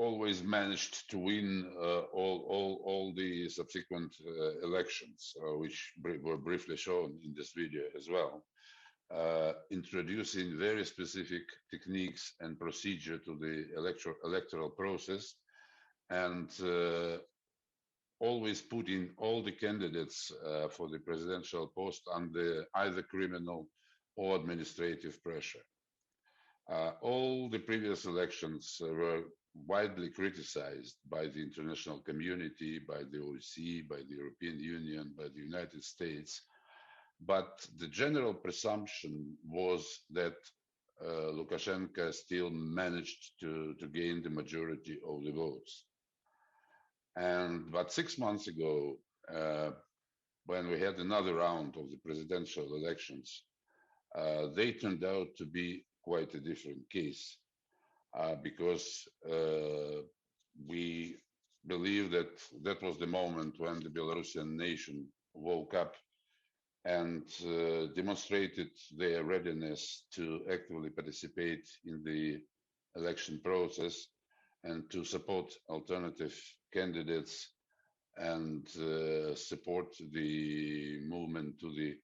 always managed to win all the subsequent elections, which were briefly shown in this video as well, introducing very specific techniques and procedure to the electoral process, and always putting all the candidates for the presidential post under either criminal or administrative pressure. All the previous elections were widely criticized by the international community, by the OSCE, by the European Union, by the United States. But the general presumption was that Lukashenko still managed to gain the majority of the votes. But 6 months ago, when we had another round of the presidential elections, they turned out to be quite a different case, because we believe that that was the moment when the Belarusian nation woke up and demonstrated their readiness to actively participate in the election process and to support alternative candidates and support the movement to the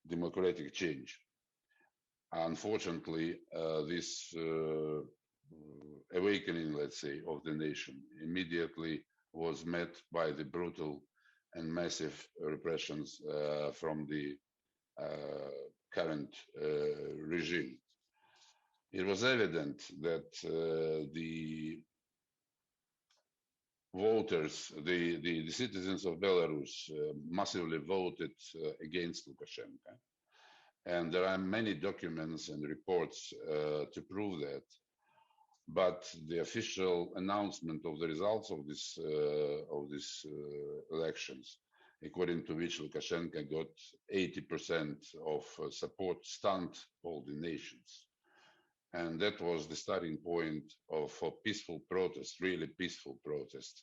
democratic change. Unfortunately, this awakening, let's say, of the nation immediately was met by the brutal and massive repressions from the current regime. It was evident that the voters, the citizens of Belarus massively voted against Lukashenko. And there are many documents and reports to prove that. But the official announcement of the results of this elections, according to which Lukashenko got 80% of support, stunned all the nations. And that was the starting point of a peaceful protest, really peaceful protest,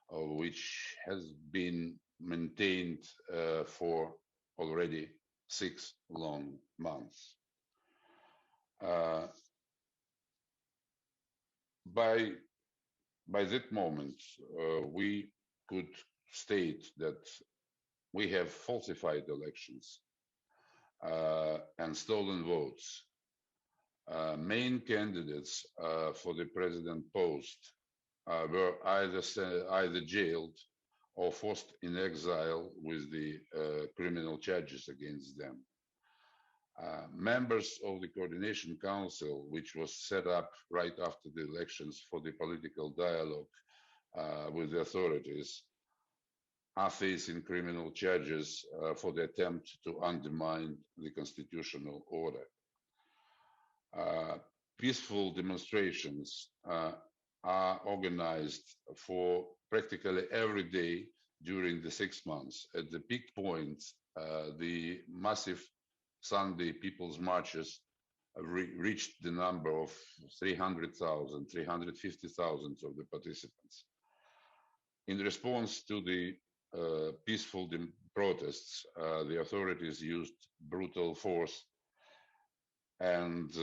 which has been maintained for already 6 long months. By that moment, we could state that we have falsified elections and stolen votes. Main candidates for the president post were either jailed or forced in exile with the criminal charges against them. Members of the Coordination Council, which was set up right after the elections for the political dialogue with the authorities, are facing criminal charges for the attempt to undermine the constitutional order. Peaceful demonstrations are organized for practically every day during the 6 months. At the peak points, the massive Sunday people's marches reached the number of 300,000, 350,000 of the participants. In response to the peaceful protests, the authorities used brutal force, and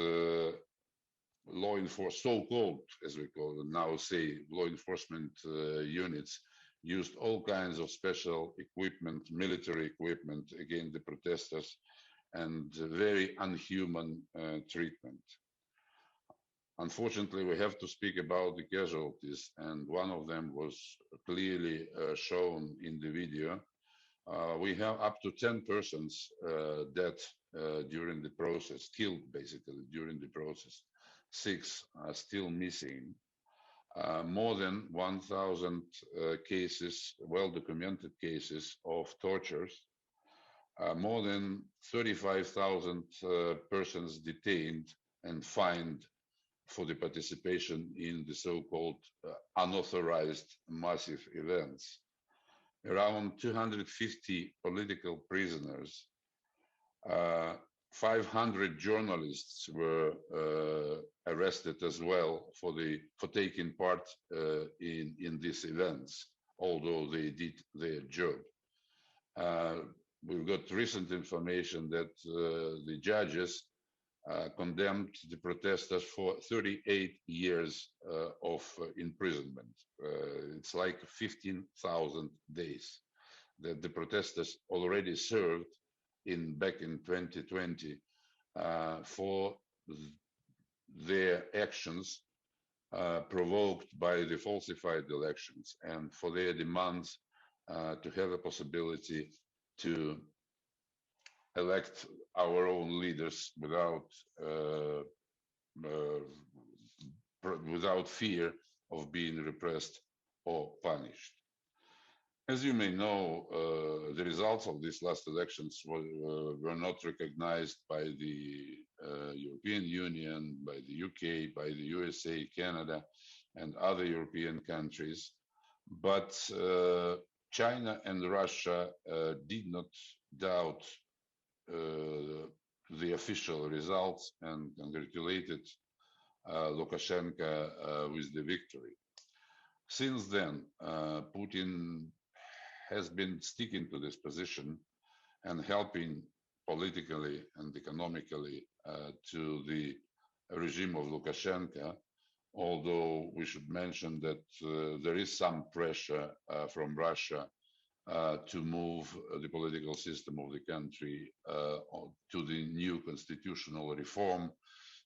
law enforcement, so-called, as we call them now, say, law enforcement units used all kinds of special equipment, military equipment against the protesters, and very unhuman treatment. Unfortunately, we have to speak about the casualties, and one of them was clearly shown in the video. We have up to 10 persons dead during the process, killed basically during the process. 6 are still missing. More than 1,000 cases, well-documented cases of tortures. More than 35,000 persons detained and fined for the participation in the so-called unauthorized massive events. Around 250 political prisoners, 500 journalists were arrested as well for taking part in these events, although they did their job. We've got recent information that the judges condemned the protesters for 38 years of imprisonment. It's like 15,000 days that the protesters already served back in 2020 for their actions provoked by the falsified elections and for their demands to have a possibility to elect our own leaders without without fear of being repressed or punished. As you may know, the results of these last elections were not recognized by the European Union, by the UK, by the USA, Canada, and other European countries. But China and Russia did not doubt the official results and congratulated Lukashenko with the victory. Since then, Putin has been sticking to this position and helping politically and economically to the regime of Lukashenko, although we should mention that there is some pressure from Russia to move the political system of the country to the new constitutional reform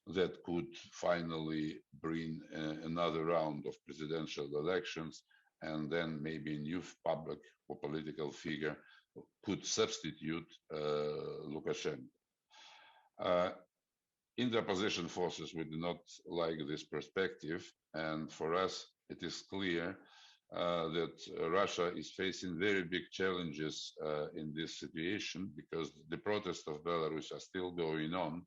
that could finally bring another round of presidential elections, and then maybe a new public or political figure could substitute Lukashenko. In the opposition forces, we do not like this perspective, and for us, it is clear that Russia is facing very big challenges in this situation because the protests of Belarus are still going on.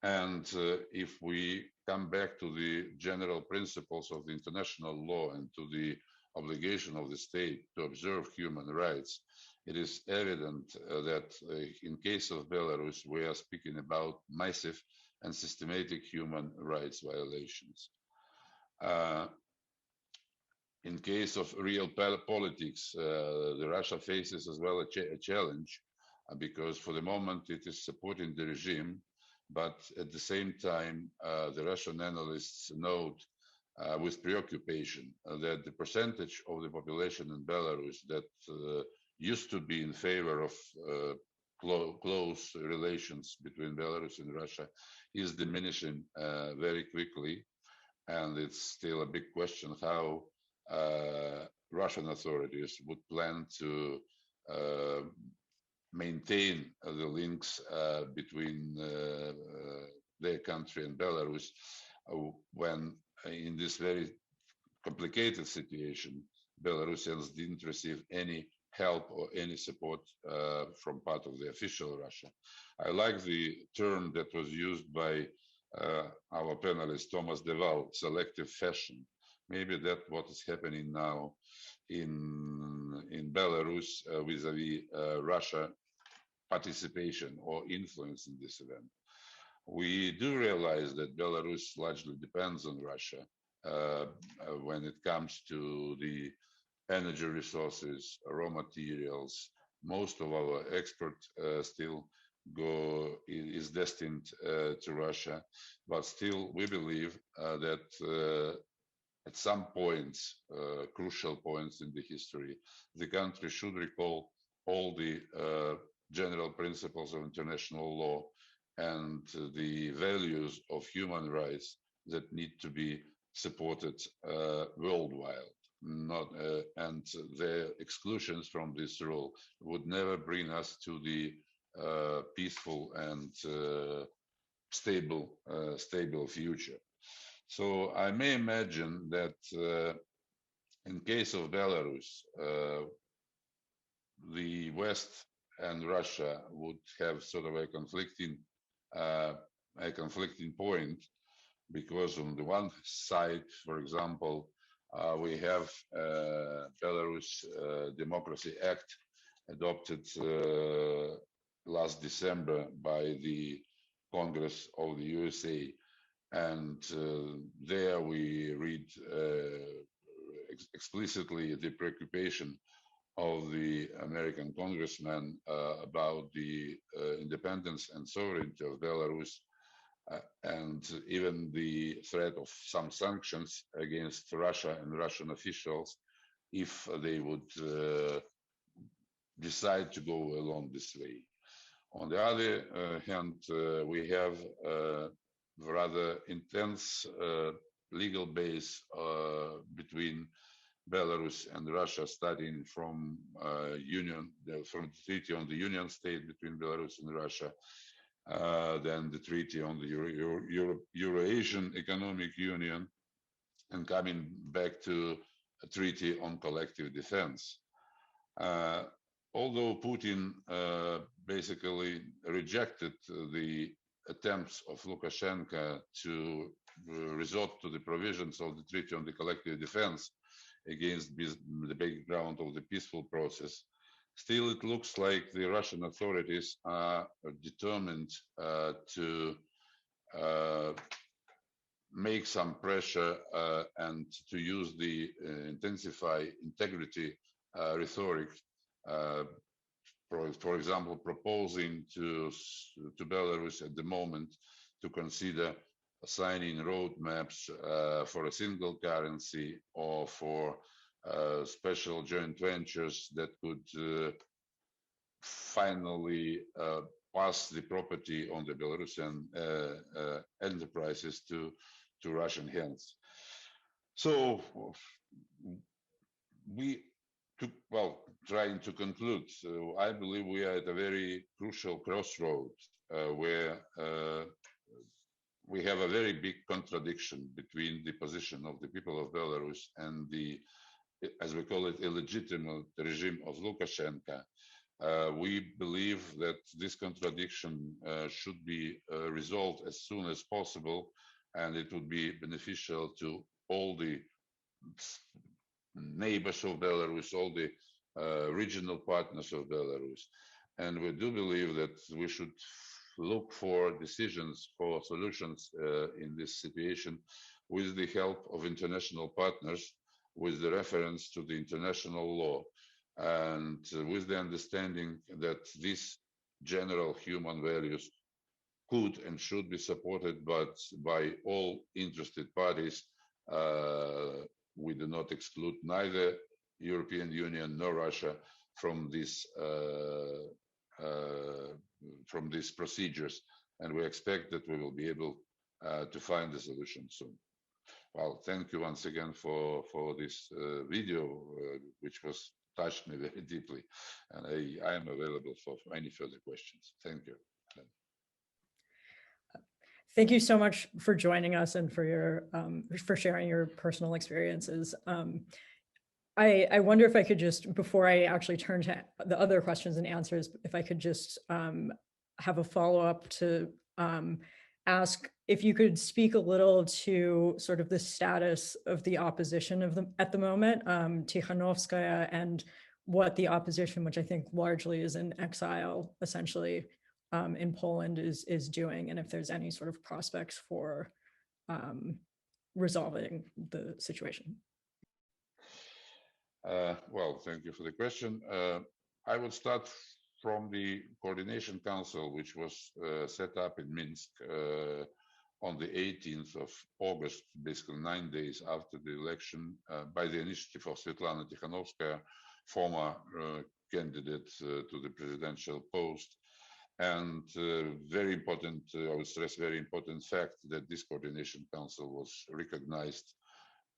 And if we come back to the general principles of the international law and to the obligation of the state to observe human rights, it is evident that in case of Belarus, we are speaking about massive and systematic human rights violations. In case of real politics, the Russia faces as well a challenge because for the moment it is supporting the regime, but at the same time, the Russian analysts note with preoccupation that the percentage of the population in Belarus that used to be in favor of close relations between Belarus and Russia is diminishing very quickly. And it's still a big question how Russian authorities would plan to maintain the links between their country and Belarus when in this very complicated situation, Belarusians didn't receive any help or any support from part of the official Russia. I like the term that was used by our panelist, Thomas de Waal, selective fashion. Maybe that's what is happening now in Belarus vis-a-vis Russia participation or influence in this event. We do realize that Belarus largely depends on Russia when it comes to the energy resources, raw materials. Most of our export still is destined to Russia, but still we believe that at some points, crucial points in the history, the country should recall all the general principles of international law and the values of human rights that need to be supported worldwide. And the exclusions from this rule would never bring us to the peaceful and stable future. So I may imagine that in case of Belarus, the West and Russia would have sort of a conflicting point, because on the one side, for example, we have Belarus Democracy Act adopted last December by the Congress of the USA. And there we read explicitly the preoccupation of the American congressman about the independence and sovereignty of Belarus, and even the threat of some sanctions against Russia and Russian officials if they would decide to go along this way. On the other hand, we have rather intense legal base between Belarus and Russia, starting from from the treaty on the Union State between Belarus and Russia, then the Treaty on the Eurasian Economic Union, and coming back to a Treaty on Collective Defense. Although Putin basically rejected the attempts of Lukashenko to resort to the provisions of the Treaty on the Collective Defense against the background of the peaceful process, still it looks like the Russian authorities are determined to make some pressure and to use the intensify integrity rhetoric, for example, proposing to Belarus at the moment to consider signing roadmaps for a single currency or for special joint ventures that could finally pass the property on the Belarusian enterprises to Russian hands. So trying to conclude, I believe we are at a very crucial crossroad where we have a very big contradiction between the position of the people of Belarus and the, as we call it, illegitimate regime of Lukashenko. We believe that this contradiction should be resolved as soon as possible, and it would be beneficial to all the neighbors of Belarus, all the regional partners of Belarus. And we do believe that we should look for decisions, for solutions in this situation with the help of international partners, with the reference to the international law, and with the understanding that these general human values could and should be supported by all interested parties. We do not exclude neither European Union nor Russia from these procedures, and we expect that we will be able to find a solution soon. Well, thank you once again for this video, which was touched me very deeply, and I am available for any further questions. Thank you. Thank you so much for joining us and for your for sharing your personal experiences. I wonder if I could just, before I actually turn to the other questions and answers, if I could just have a follow-up to ask if you could speak a little to sort of the status of the opposition at the moment, Tikhanovskaya, and what the opposition, which I think largely is in exile, essentially, in Poland is doing, and if there's any sort of prospects for resolving the situation. Well, thank you for the question. I would start from the Coordination Council, which was set up in Minsk on the 18th of August, basically 9 days after the election, by the initiative of Svetlana Tikhanovskaya, former candidate to the presidential post. And very important, I would stress, very important fact that this Coordination Council was recognized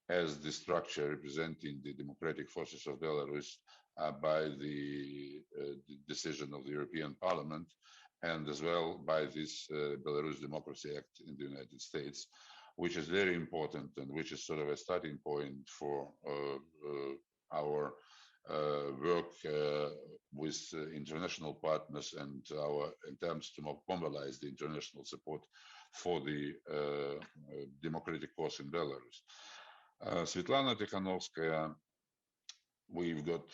as the structure representing the democratic forces of Belarus by the decision of the European Parliament, and as well by this Belarus Democracy Act in the United States, which is very important and which is sort of a starting point for our work with international partners and our attempts to mobilize the international support for the democratic cause in Belarus. Svetlana Tikhanovskaya, we've got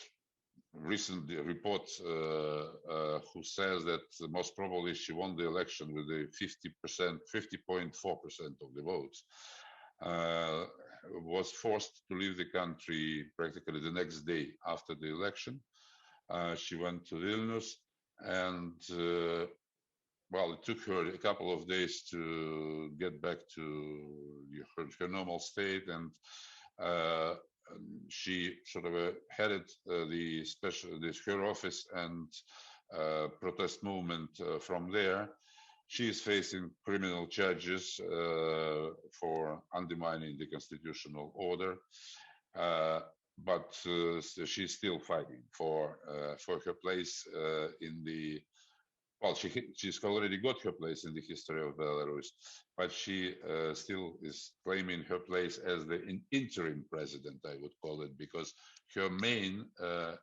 recent reports who says that most probably she won the election with a 50.4% of the votes. Was forced to leave the country practically the next day after the election. She went to Vilnius, and well, it took her a couple of days to get back to her normal state, and she sort of headed her office and protest movement from there. She is facing criminal charges for undermining the constitutional order, but she's still fighting for her place in the well, she's already got her place in the history of Belarus, but she still is claiming her place as the interim president, I would call it, because her main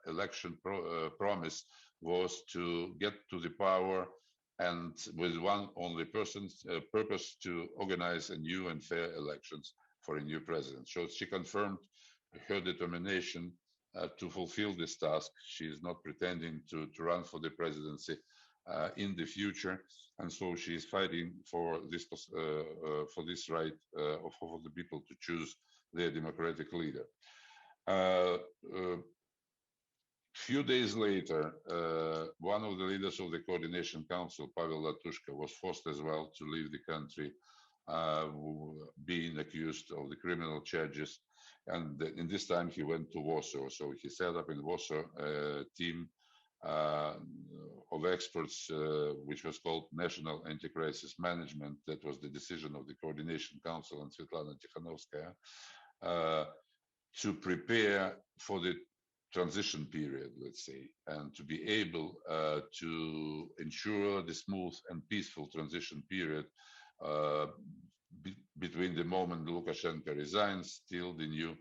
election promise was to get to the power and with one only person's purpose to organize a new and fair elections for a new president. So she confirmed her determination to fulfill this task. She is not pretending to run for the presidency in the future, and so she is fighting for this right for the people to choose their democratic leader. Few days later, one of the leaders of the Coordination Council, Pavel Latushka, was forced as well to leave the country, being accused of the criminal charges. And in this time, he went to Warsaw. So he set up in Warsaw a team of experts, which was called National Anti-Crisis Management. That was the decision of the Coordination Council and Svetlana Tikhanovskaya, to prepare for the transition period, let's say, and to be able to ensure the smooth and peaceful transition period between the moment Lukashenko resigns till the new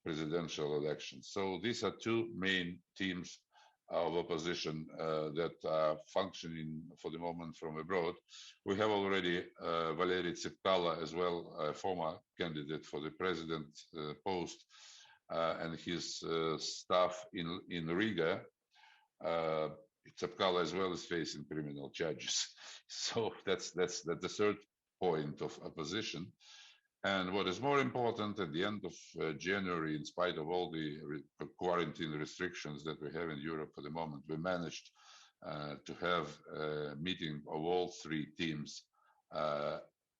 presidential election. So these are two main teams of opposition that are functioning for the moment from abroad. We have already Valery Tsepkalo as well, a former candidate for the president post, and his staff in Riga. Tsepkalo as well is facing criminal charges. So that's the third point of opposition. And what is more important, at the end of January, in spite of all the quarantine restrictions that we have in Europe for the moment, we managed to have a meeting of all three teams,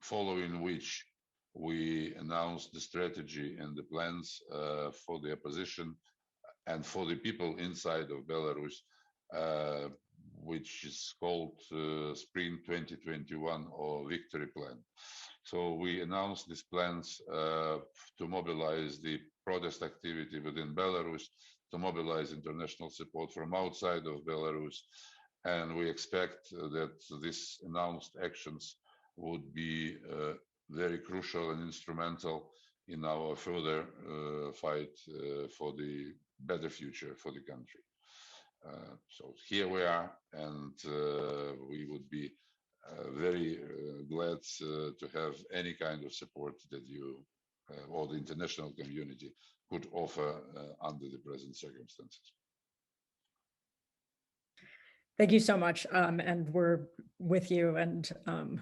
following which we announced the strategy and the plans for the opposition and for the people inside of Belarus, which is called Spring 2021 or Victory Plan. So we announced these plans to mobilize the protest activity within Belarus, to mobilize international support from outside of Belarus. And we expect that these announced actions would be very crucial and instrumental in our further fight for the better future for the country. So here we are, and we would be very glad to have any kind of support that you or the international community could offer under the present circumstances. Thank you so much, and we're with you, and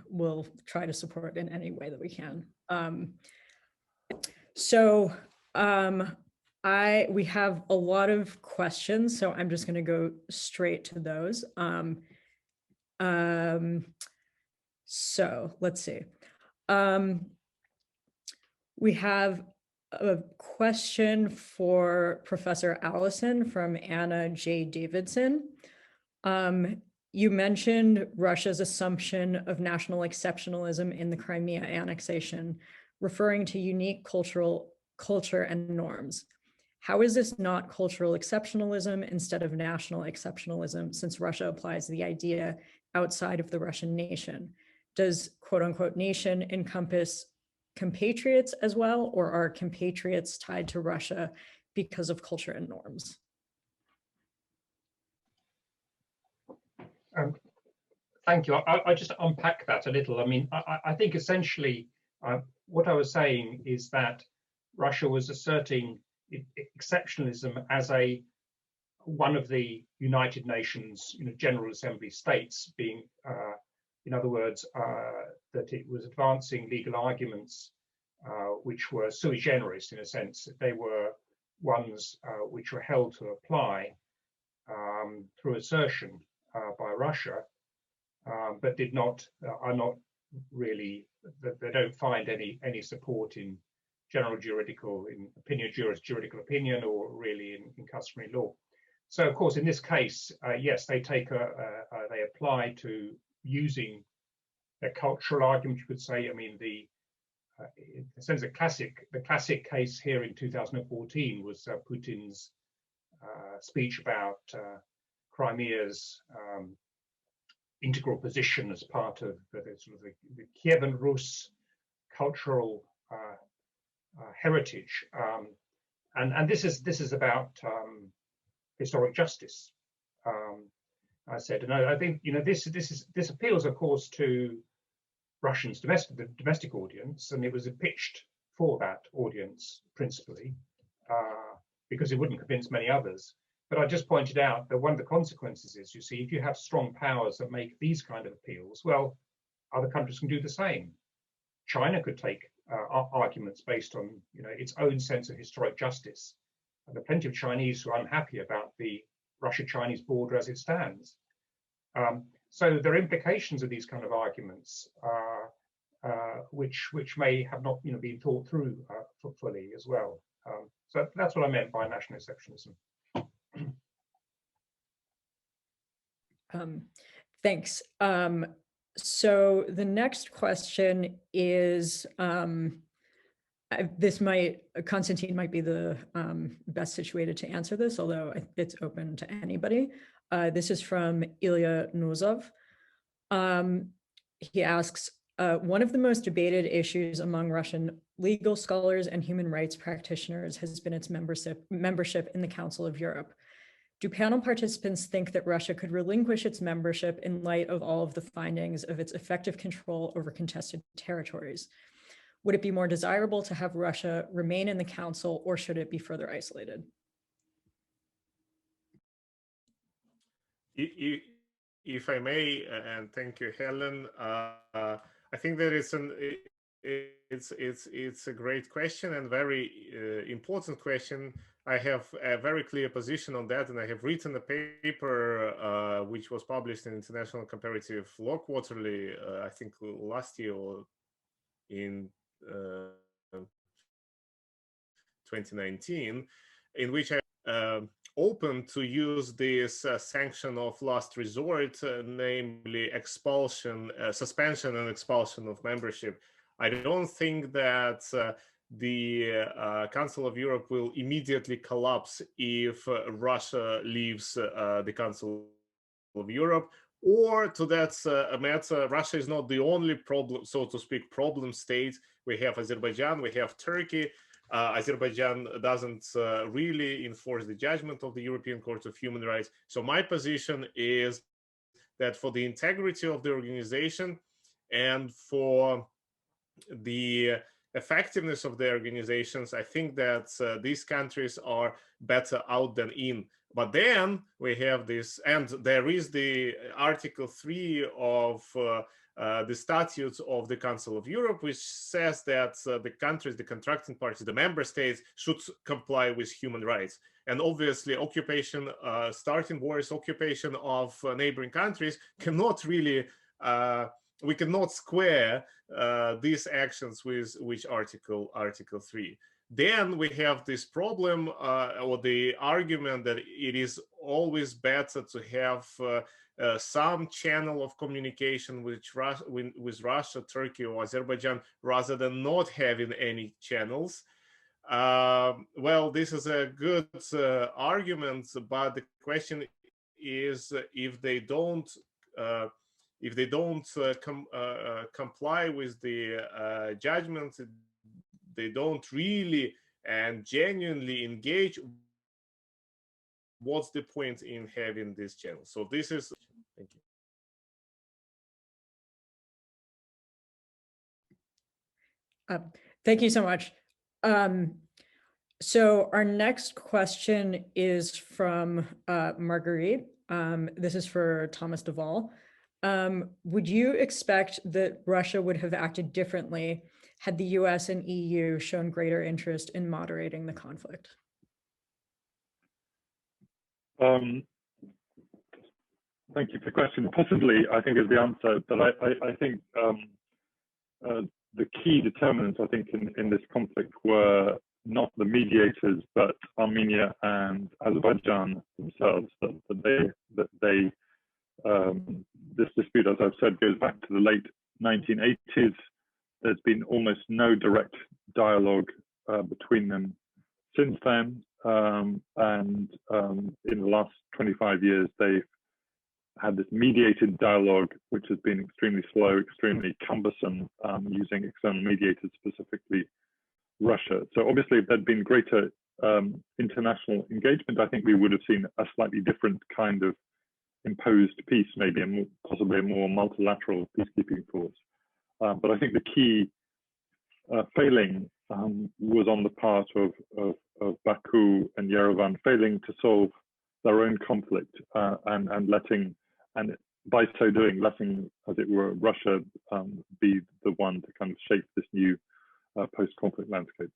we'll try to support in any way that we can. We have a lot of questions, so I'm just going to go straight to those. So let's see. We have a question for Professor Allison from Anna J. Davidson. You mentioned Russia's assumption of national exceptionalism in the Crimea annexation, referring to unique culture and norms. How is this not cultural exceptionalism instead of national exceptionalism, since Russia applies the idea outside of the Russian nation? Does quote unquote nation encompass compatriots as well, or are compatriots tied to Russia because of culture and norms? Thank you. I just unpack that a little. I mean, I think essentially what I was saying is that Russia was asserting exceptionalism as one of the United Nations, General Assembly states, being, in other words, that it was advancing legal arguments which were sui generis in a sense. They were ones which were held to apply through assertion by Russia, but are not really. They don't find any support in general juridical juridical opinion, or really in customary law. So, of course, in this case, yes, they apply to using a cultural argument, you could say. I mean, in a sense, the classic case here in 2014 was Putin's speech about Crimea's integral position as part of the sort of the Kievan Rus cultural heritage, and this is about historic justice. I said, and I think this appeals, of course, to Russians' domestic audience, and it was pitched for that audience principally because it wouldn't convince many others. But I just pointed out that one of the consequences is, you see, if you have strong powers that make these kind of appeals, well, other countries can do the same. China could take arguments based on its own sense of historic justice. And there are plenty of Chinese who are unhappy about the Russia-Chinese border as it stands. So there are implications of these kind of arguments, which may have not been thought through fully as well. So that's what I meant by national exceptionalism. Thanks. So the next question is, Kanstantin might be the best situated to answer this, although it's open to anybody. This is from Ilya Nuzov. He asks, one of the most debated issues among Russian legal scholars and human rights practitioners has been its membership in the Council of Europe. Do panel participants think that Russia could relinquish its membership in light of all of the findings of its effective control over contested territories? Would it be more desirable to have Russia remain in the Council, or should it be further isolated? If I may, and thank you, Helen. I think that it's a great question and very important question. I have a very clear position on that, and I have written a paper which was published in International Comparative Law Quarterly, I think last year or in 2019, in which I open to use this sanction of last resort, namely expulsion, suspension and expulsion of membership. I don't think that the Council of Europe will immediately collapse if Russia leaves the Council of Europe. Or to that matter, Russia is not the only problem, so to speak, problem state. We have Azerbaijan, we have Turkey. Azerbaijan doesn't really enforce the judgment of the European Court of Human Rights. So my position is that for the integrity of the organization and for the effectiveness of the organizations, I think that these countries are better out than in. But then we have this, and there is the Article 3 of the statutes of the Council of Europe, which says that the countries, the contracting parties, the member states should comply with human rights. And obviously occupation, starting wars, occupation of neighboring countries cannot really, we cannot square these actions with which Article 3. Then we have this problem or the argument that it is always better to have some channel of communication with Russia, Turkey, or Azerbaijan rather than not having any channels. Well, this is a good argument, but the question is if they don't comply with the judgment, they don't really and genuinely engage, what's the point in having this channel? So this is, thank you. Thank you so much. So our next question is from Marguerite. This is for Thomas de Waal. Would you expect that Russia would have acted differently had the US and EU shown greater interest in moderating the conflict? Thank you for the question. Possibly, I think is the answer, but I think the key determinants, I think, in this conflict were not the mediators, but Armenia and Azerbaijan themselves. This dispute, as I've said, goes back to the late 1980s. There's been almost no direct dialogue between them since then. And in the last 25 years, they've had this mediated dialogue, which has been extremely slow, extremely cumbersome, using external mediators, specifically Russia. So obviously, if there'd been greater international engagement, I think we would have seen a slightly different kind of imposed peace, maybe possibly a more multilateral peacekeeping force. But I think the key failing was on the part of Baku and Yerevan, failing to solve their own conflict and by so doing, letting, as it were, Russia be the one to kind of shape this new post-conflict landscape.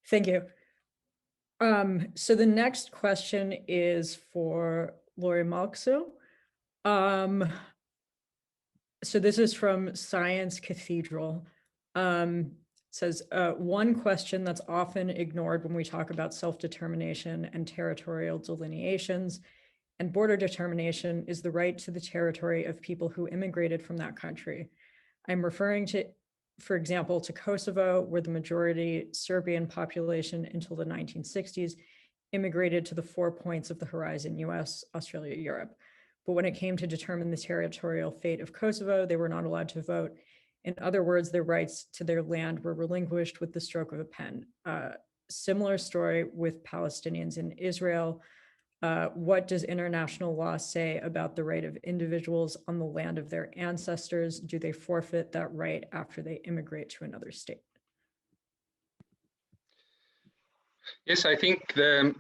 Thank you. So the next question is for Lauri Mälksoo. So this is from Science Cathedral. Says, one question that's often ignored when we talk about self-determination and territorial delineations and border determination is the right to the territory of people who immigrated from that country. I'm referring to, for example, to Kosovo, where the majority Serbian population until the 1960s immigrated to the 4 points of the horizon, US, Australia, Europe. But when it came to determine the territorial fate of Kosovo, they were not allowed to vote. In other words, their rights to their land were relinquished with the stroke of a pen. Similar story with Palestinians in Israel. What does international law say about the right of individuals on the land of their ancestors? Do they forfeit that right after they immigrate to another state? Yes, I think the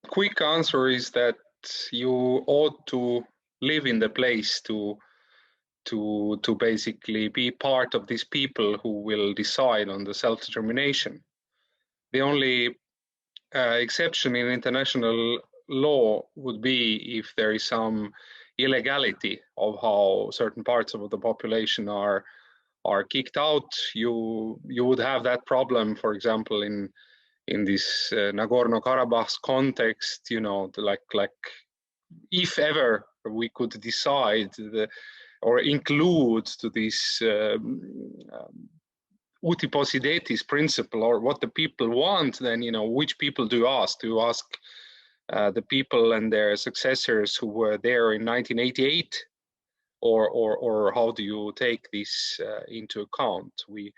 quick answer is that you ought to live in the place to basically be part of these people who will decide on the self-determination. The only exception in international law would be if there is some illegality of how certain parts of the population are kicked out. You would have that problem, for example, in this Nagorno-Karabakh context. You know, like if ever we could decide or include to this uti possidetis principle, or what the people want, then, you know, which people do you ask? Do you ask the people and their successors who were there in 1988? Or how do you take this into account? We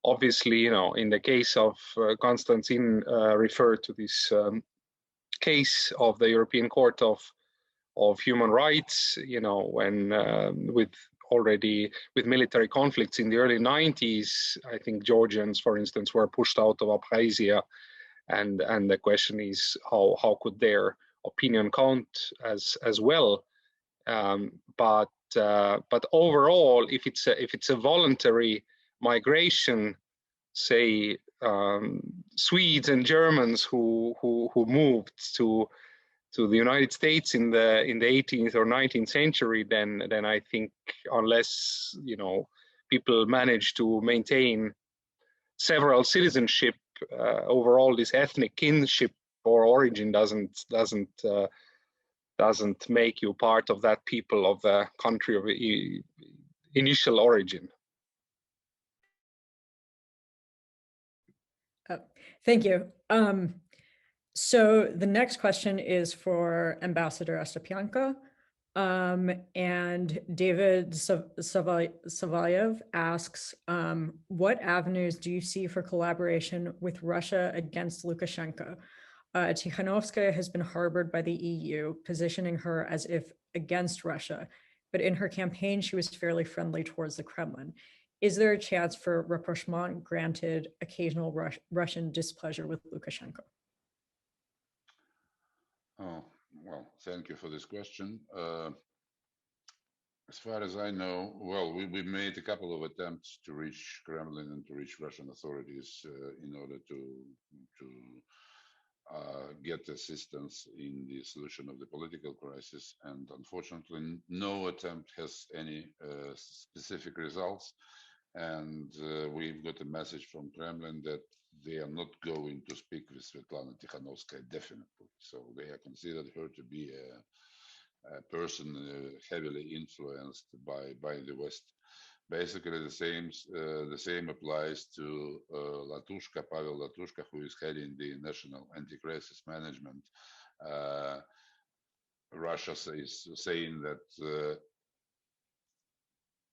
obviously, you know, in the case of Kanstantin, referred to this case of the European Court of Human Rights, you know, when with military conflicts in the early 90s, I think Georgians, for instance, were pushed out of Abkhazia, and the question is how could their opinion count as well? But overall, if it's a voluntary migration, say Swedes and Germans who moved to the United States in the 18th or 19th century, then I think, unless, you know, people manage to maintain several citizenship, overall this ethnic kinship or origin doesn't make you part of that people of the country of initial origin. Thank you. So the next question is for Ambassador Astapenka. And David Savayev asks, what avenues do you see for collaboration with Russia against Lukashenko? Tikhanovskaya has been harbored by the EU, positioning her as if against Russia, but in her campaign, she was fairly friendly towards the Kremlin. Is there a chance for rapprochement granted occasional Russian displeasure with Lukashenko? Oh, well, thank you for this question. As far as I know, well, we made a couple of attempts to reach Kremlin and to reach Russian authorities in order to get assistance in the solution of the political crisis. And unfortunately, no attempt has any specific results. And we've got a message from Kremlin that they are not going to speak with Svetlana Tikhanovskaya, definitely. So they have considered her to be a person heavily influenced by the West. Basically, the same applies to Pavel Latushka, who is heading the National Anti-Crisis Management Russia is saying that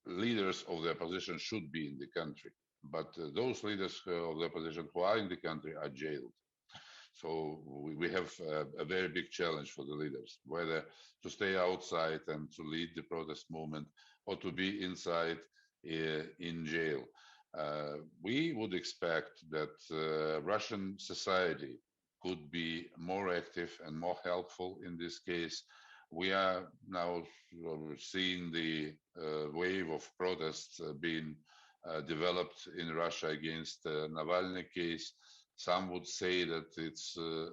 leaders of the opposition should be in the country, but those leaders of the opposition who are in the country are jailed. So we have a very big challenge for the leaders, whether to stay outside and to lead the protest movement or to be inside in jail. We would expect that Russian society could be more active and more helpful in this case. We are now seeing the wave of protests being developed in Russia against the Navalny case. Some would say that it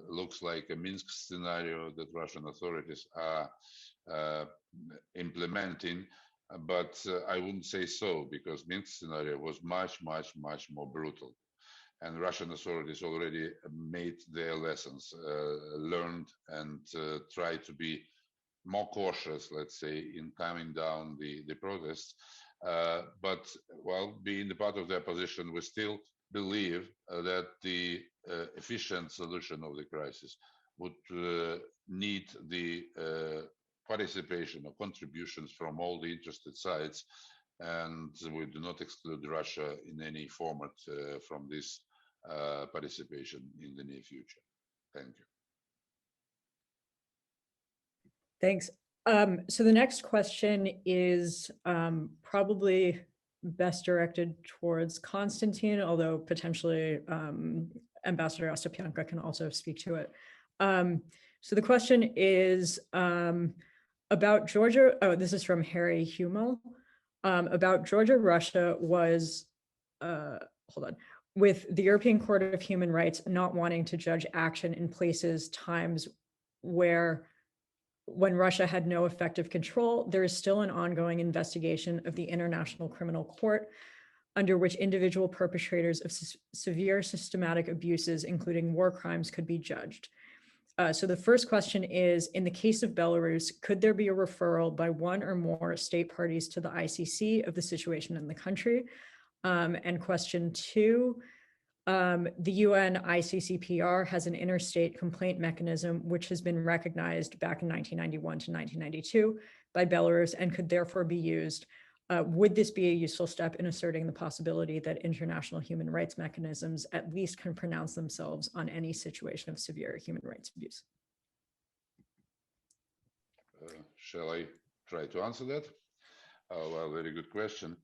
looks like a Minsk scenario that Russian authorities are implementing, but I wouldn't say so, because Minsk scenario was much more brutal. And Russian authorities already made their lessons learned and try to be more cautious, let's say, in calming down the protests. But while being the part of the opposition, we still believe that the efficient solution of the crisis would need the participation or contributions from all the interested sides, and we do not exclude Russia in any format from this participation in the near future. Thank you. Thanks. So the next question is probably best directed towards Kanstantin, although potentially Ambassador Astapenka can also speak to it. So the question is about Georgia. Oh, this is from Harry Hummel. About Georgia, Russia was, hold on, with the European Court of Human Rights not wanting to judge action in places, times when Russia had no effective control, there is still an ongoing investigation of the International Criminal Court, under which individual perpetrators of severe systematic abuses, including war crimes, could be judged. So the first question is, in the case of Belarus, could there be a referral by one or more state parties to the ICC of the situation in the country? And question two, the UN ICCPR has an interstate complaint mechanism which has been recognized back in 1991 to 1992 by Belarus and could therefore be used. Would this be a useful step in asserting the possibility that international human rights mechanisms at least can pronounce themselves on any situation of severe human rights abuse? Shall I try to answer that? Well, very good question.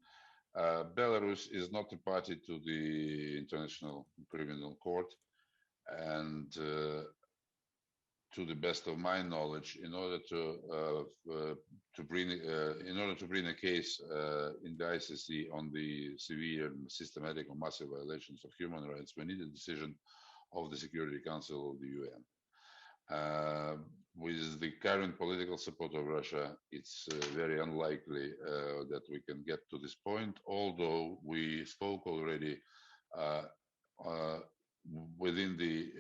Belarus is not a party to the International Criminal Court, and to the best of my knowledge, in order to bring a case in the ICC on the severe and systematic or massive violations of human rights, we need a decision of the Security Council of the UN. With the current political support of Russia, it's very unlikely that we can get to this point, although we spoke already within the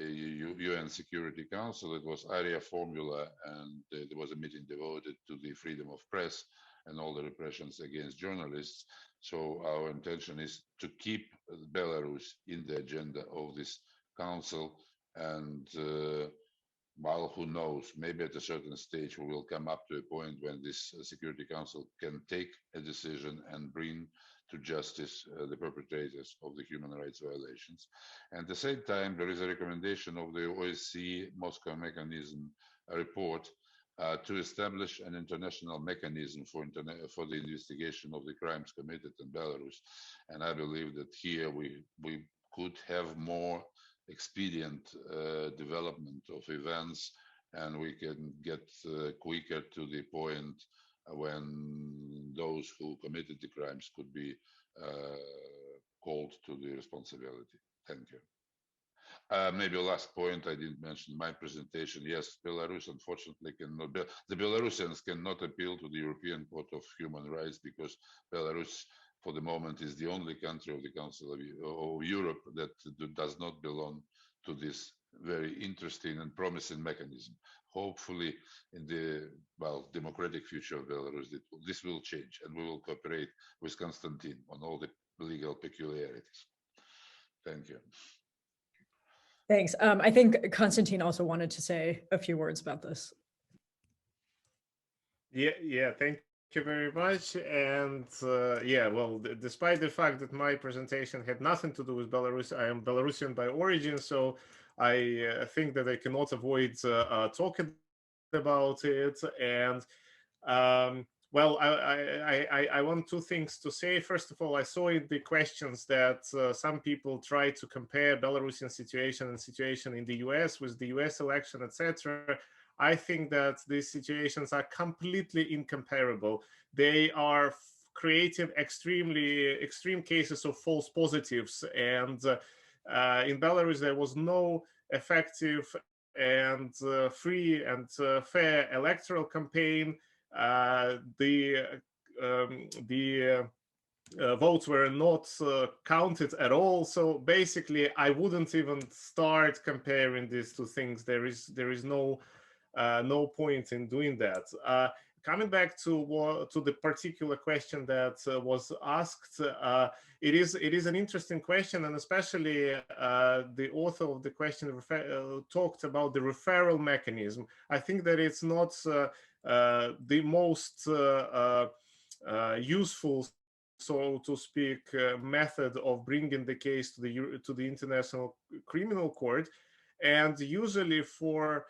UN Security Council. It was area formula, and there was a meeting devoted to the freedom of press and all the repressions against journalists. So our intention is to keep Belarus in the agenda of this council, and well, who knows, maybe at a certain stage we will come up to a point when this Security Council can take a decision and bring to justice the perpetrators of the human rights violations. And at the same time, there is a recommendation of the OSCE Moscow Mechanism report to establish an international mechanism for the investigation of the crimes committed in Belarus. And I believe that here we could have more expedient development of events, and we can get quicker to the point when those who committed the crimes could be called to the responsibility. Thank you. Maybe a last point I didn't mention in my presentation. Yes, Belarus unfortunately cannot, the Belarusians cannot appeal to the European Court of Human Rights, because Belarus for the moment is the only country of the Council of Europe that does not belong to this very interesting and promising mechanism. Hopefully in the democratic future of Belarus, this will change, and we will cooperate with Kanstantin on all the legal peculiarities. Thank you. Thanks. I think Kanstantin also wanted to say a few words about this. Yeah, thank you very much. And yeah, well, despite the fact that my presentation had nothing to do with Belarus, I am Belarusian by origin, so I think that I cannot avoid talking about it. And well, I want two things to say. First of all, I saw in the questions that some people try to compare Belarusian situation and situation in the US with the US election, etc. I think that these situations are completely incomparable. They are creating extreme cases of false positives. And in Belarus, there was no effective and free and fair electoral campaign. The votes were not counted at all. So basically, I wouldn't even start comparing these two things. There is no point in doing that. Coming back to the particular question that was asked, it is an interesting question, and especially the author of the question talked about the referral mechanism. I think that it's not the most useful, so to speak, method of bringing the case to the International Criminal Court, and usually for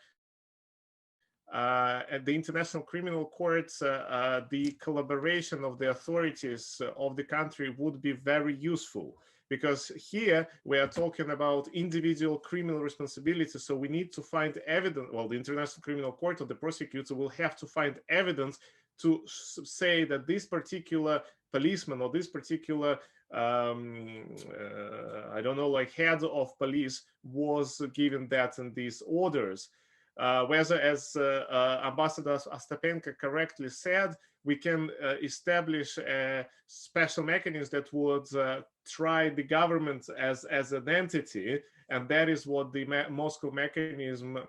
at the International Criminal Court, the collaboration of the authorities of the country would be very useful, because here we are talking about individual criminal responsibility. So we need to find evidence. Well, the International Criminal Court or the prosecutor will have to find evidence to say that this particular policeman or this particular I don't know, like head of police was given that and these orders. Whether, as Ambassador Astapenka correctly said, we can establish a special mechanism that would try the government as an entity, and that is what the Moscow mechanism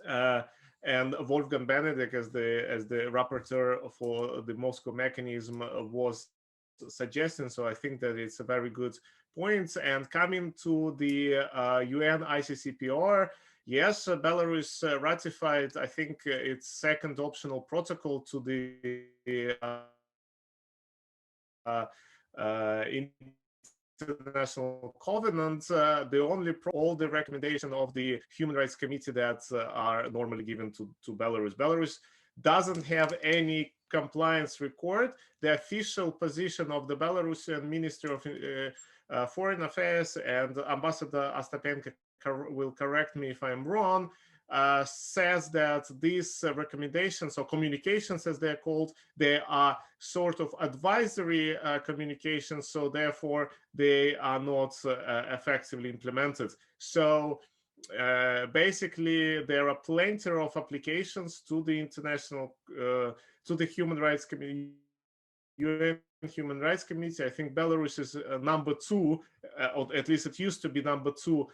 and Wolfgang Benedek as the rapporteur for the Moscow mechanism was suggesting. So I think that it's a very good point. And coming to the UN ICCPR, yes, Belarus ratified, I think, its second optional protocol to the International Covenant. All the recommendation of the Human Rights Committee that are normally given to Belarus. Belarus doesn't have any compliance record. The official position of the Belarusian Ministry of Foreign Affairs, and Ambassador Astapenka will correct me if I'm wrong, says that these recommendations or communications, as they're called, they are sort of advisory communications, so therefore they are not effectively implemented. So basically, there are plenty of applications to the international, to the Human Rights Committee, UN Human Rights Committee. I think Belarus is number 2, or at least it used to be number 2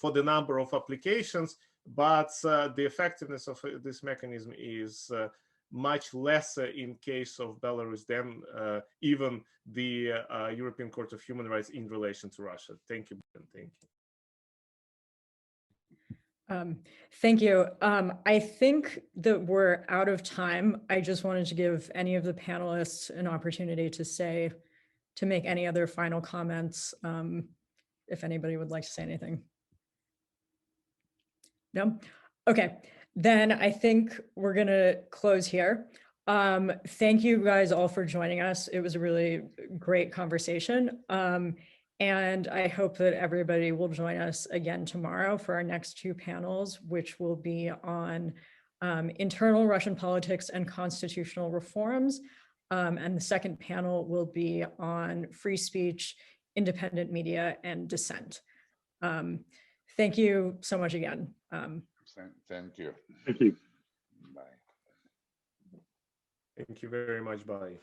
for the number of applications, but the effectiveness of this mechanism is much lesser in case of Belarus than even the European Court of Human Rights in relation to Russia. Thank you. Thank you. Thank you. I think that we're out of time. I just wanted to give any of the panelists an opportunity to make any other final comments, if anybody would like to say anything. No? Okay, then I think we're gonna close here. Thank you guys all for joining us. It was a really great conversation. And I hope that everybody will join us again tomorrow for our next 2 panels, which will be on internal Russian politics and constitutional reforms. And the second panel will be on free speech, independent media, and dissent. Thank you so much again. Thank you. Thank you. Bye. Thank you very much. Bye.